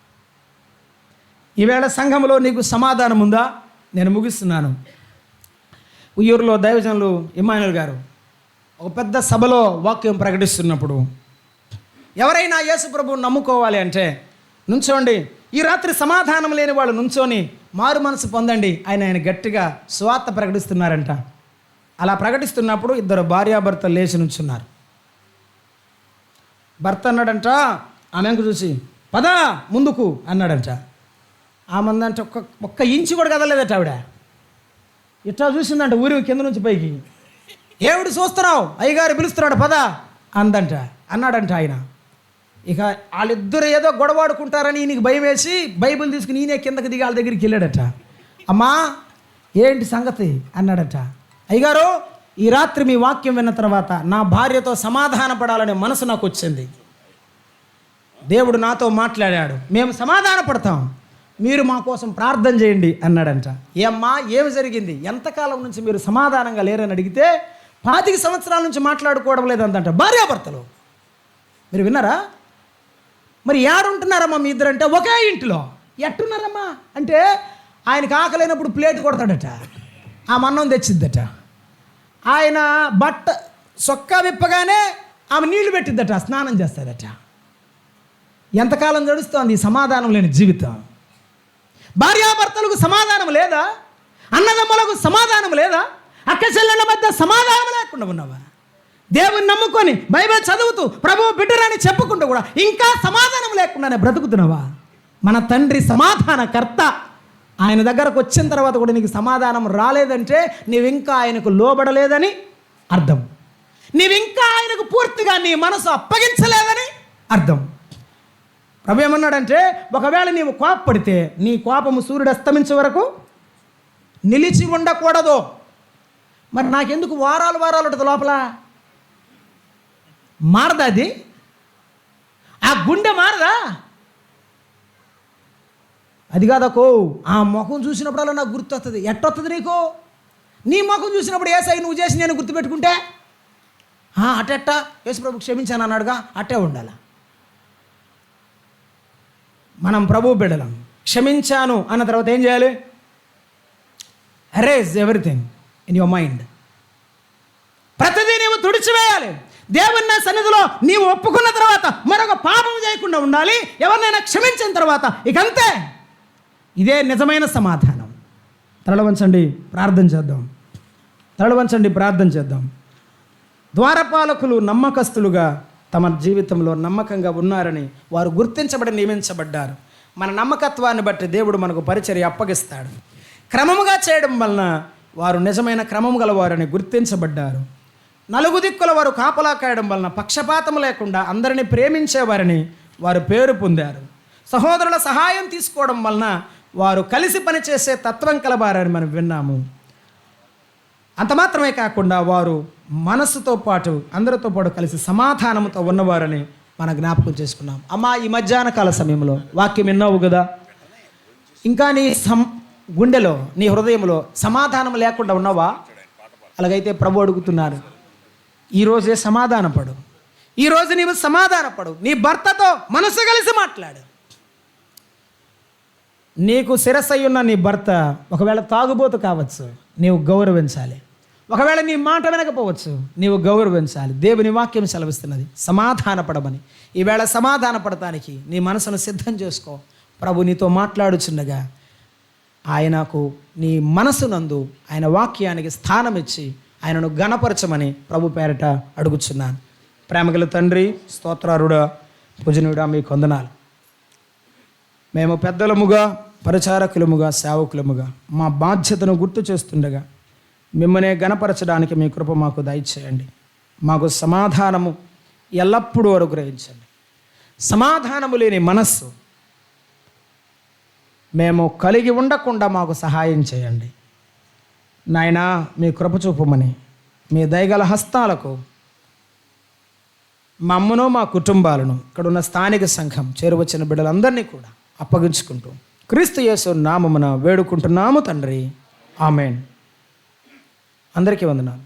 ఈవేళ సంఘంలో నీకు సమాధానం ఉందా? నేను ముగిస్తున్నాను. ఉయ్యూరులో దైవజనులు ఇమ్మానుయేల్ గారు ఒక పెద్ద సభలో వాక్యం ప్రకటిస్తున్నప్పుడు, ఎవరైనా యేసు ప్రభువుని నమ్ముకోవాలి అంటే నుంచోండి, ఈ రాత్రి సమాధానం లేని వాళ్ళు నుంచొని మారు మనసు పొందండి ఆయన గట్టిగా సువార్త ప్రకటిస్తున్నారంట. అలా ప్రకటిస్తున్నప్పుడు ఇద్దరు భార్యాభర్తలు లేచి నుంచున్నారు. భర్త అన్నాడంట ఆమెకు చూసి, పద ముందుకు అన్నాడంట. ఆమందంటే ఒక్క ఇంచు కూడా కదలేదట. ఆవిడ ఇట్లా చూసిందంట, ఊరి కింద నుంచి పైకి. ఏమిటి చూస్తున్నావు, అయ్యగారు పిలుస్తున్నాడు పద అన్నాడంట ఆయన. ఇక వాళ్ళిద్దరు ఏదో గొడవాడుకుంటారని ఈయనకి భయం వేసి బైబిల్ తీసుకుని ఈయనే కిందకి దిగి వాళ్ళ దగ్గరికి వెళ్ళాడట. అమ్మా ఏంటి సంగతి అన్నాడట. అయ్యగారు, ఈ రాత్రి మీ వాక్యం విన్న తర్వాత నా భార్యతో సమాధాన పడాలనే మనసు నాకు వచ్చింది. దేవుడు నాతో మాట్లాడాడు, మేము సమాధాన పడతాం, మీరు మా కోసం ప్రార్థన చేయండి అన్నాడంట. ఏమ్మా ఏమి జరిగింది, ఎంతకాలం నుంచి మీరు సమాధానంగా లేరని అడిగితే 25 సంవత్సరాల నుంచి మాట్లాడుకోవడం లేదంట భార్యాభర్తలు. మీరు విన్నారా? మరి ఏడుంటున్నారమ్మా మీ ఇద్దరంటే? ఒకే ఇంటిలో. ఎట్టున్నారమ్మా అంటే ఆయనకు ఆకలైనప్పుడు ప్లేట్ కొడతాడట, ఆ మన్నం తెచ్చిద్దట. ఆయన బట్ట సొక్కా విప్పగానే ఆమె నీళ్లు పెట్టిద్దట, స్నానం చేస్తాడట. ఎంతకాలం గడుస్తోంది సమాధానం లేని జీవితం? భార్యాభర్తలకు సమాధానం లేదా? అన్నదమ్ములకు సమాధానం లేదా? అక్క చెల్లెళ్ళ మధ్య సమాధానం లేకుండా ఉన్నావా? దేవుని నమ్ముకొని బైబిల్ చదువుతూ ప్రభువు బిడ్డరని చెప్పుకుంటూ కూడా ఇంకా సమాధానం లేకుండానే బ్రతుకుతున్నావా? మన తండ్రి సమాధానకర్త. ఆయన దగ్గరకు వచ్చిన తర్వాత కూడా నీకు సమాధానం రాలేదంటే నీవింకా ఆయనకు లోబడలేదని అర్థం. నీవింకా ఆయనకు పూర్తిగా నీ మనసు అప్పగించలేదని అర్థం. ప్రభు ఏమన్నాడంటే, ఒకవేళ నీవు కోపపడితే నీ కోపము సూర్యుడు అస్తమించే వరకు నిలిచి ఉండకూడదు. మరి నాకెందుకు వారాలు ఉంటుంది లోపల? మారదా అది? ఆ గుండె మారదా? అది కాదకో, ఆ ముఖం చూసినప్పుడల్లా నాకు గుర్తొస్తుంది. ఎట్టొస్తుంది నీకు? నీ ముఖం చూసినప్పుడు ఏసై నువ్వు చేసి నేను గుర్తుపెట్టుకుంటే అట్టెట్ట యేసు ప్రభు క్షమించాను అన్నాడుగా, అట్టే ఉండాలి. మనం ప్రభు బిడ్డలం. క్షమించాను అన్న తర్వాత ఏం చేయాలి? Erase everything in your mind. ప్రతిదీ నీవు తుడిచివేయాలి. దేవుని సన్నిధిలో నీవు ఒప్పుకున్న తర్వాత మరొక పాపం చేయకుండా ఉండాలి. ఎవరినైనా క్షమించిన తర్వాత ఇకంతే. ఇదే నిజమైన సమాధానం. తలవంచండి ప్రార్థన చేద్దాం. ద్వారపాలకులు నమ్మకస్తులుగా తమ జీవితంలో నమ్మకంగా ఉన్నారని వారు గుర్తించబడి నియమించబడ్డారు. మన నమ్మకత్వాన్ని బట్టి దేవుడు మనకు పరిచర్య అప్పగిస్తాడు. క్రమముగా చేయడం వలన వారు నిజమైన క్రమము గలవారని గుర్తించబడ్డారు. నలుగు దిక్కుల వారు కాపలా కాయడం వలన పక్షపాతం లేకుండా అందరినీ ప్రేమించేవారని వారు పేరు పొందారు. సహోదరుల సహాయం తీసుకోవడం వలన వారు కలిసి పనిచేసే తత్వం కలవారని మనం విన్నాము. అంత మాత్రమే కాకుండా వారు మనస్సుతో పాటు అందరితో పాటు కలిసి సమాధానంతో ఉన్నవారని మనం జ్ఞాపకం చేసుకున్నాం. అమ్మా, ఈ మధ్యాహ్న కాల సమయంలో వాక్యం విన్నావు కదా, ఇంకా నీ గుండెలో నీ హృదయంలో సమాధానం లేకుండా ఉన్నావా? అలాగైతే ప్రభు అడుగుతున్నారు, ఈరోజే సమాధానపడు. ఈరోజు నీవు సమాధానపడు. నీ భర్తతో మనసు కలిసి మాట్లాడు. నీకు శిరస్సై ఉన్న నీ భర్త ఒకవేళ తాగుబోతు కావచ్చు, నీవు గౌరవించాలి. ఒకవేళ నీ మాట వినకపోవచ్చు, నీవు గౌరవించాలి. దేవుని వాక్యం సెలవిస్తున్నది సమాధానపడమని. ఈవేళ సమాధానపడటానికి నీ మనసును సిద్ధం చేసుకో. ప్రభు నీతో మాట్లాడుచుండగా ఆయనకు నీ మనసునందు ఆయన వాక్యానికి స్థానం ఇచ్చి ఆయనను గణపరచమని ప్రభు పేరట అడుగుచున్నాను. ప్రేమగల తండ్రి, స్తోత్రారుడా, పూజనీయుడా, మీకు వందనాలు. మేము పెద్దలముగా, పరిచారకులముగా, సేవకులముగా మా బాధ్యతను గుర్తు చేస్తుండగా మిమ్మల్ని గణపరచడానికి మీ కృప మాకు దయచేయండి. మాకు సమాధానము ఎల్లప్పుడూ అనుగ్రహించండి. సమాధానము లేని మనస్సు మేము కలిగి ఉండకుండా మాకు సహాయం చేయండి నాయనా. మీ కృప చూపమని మీ దయగల హస్తాలకు మమ్మను, మా కుటుంబాలను, ఇక్కడున్న స్థానిక సంఘం, చేరువచ్చిన బిడ్డలందరినీ కూడా అప్పగించుకుంటూ క్రీస్తు యేసు నామమున వేడుకుంటున్నాము తండ్రి. ఆమేన్. అందరికీ వందనాలు.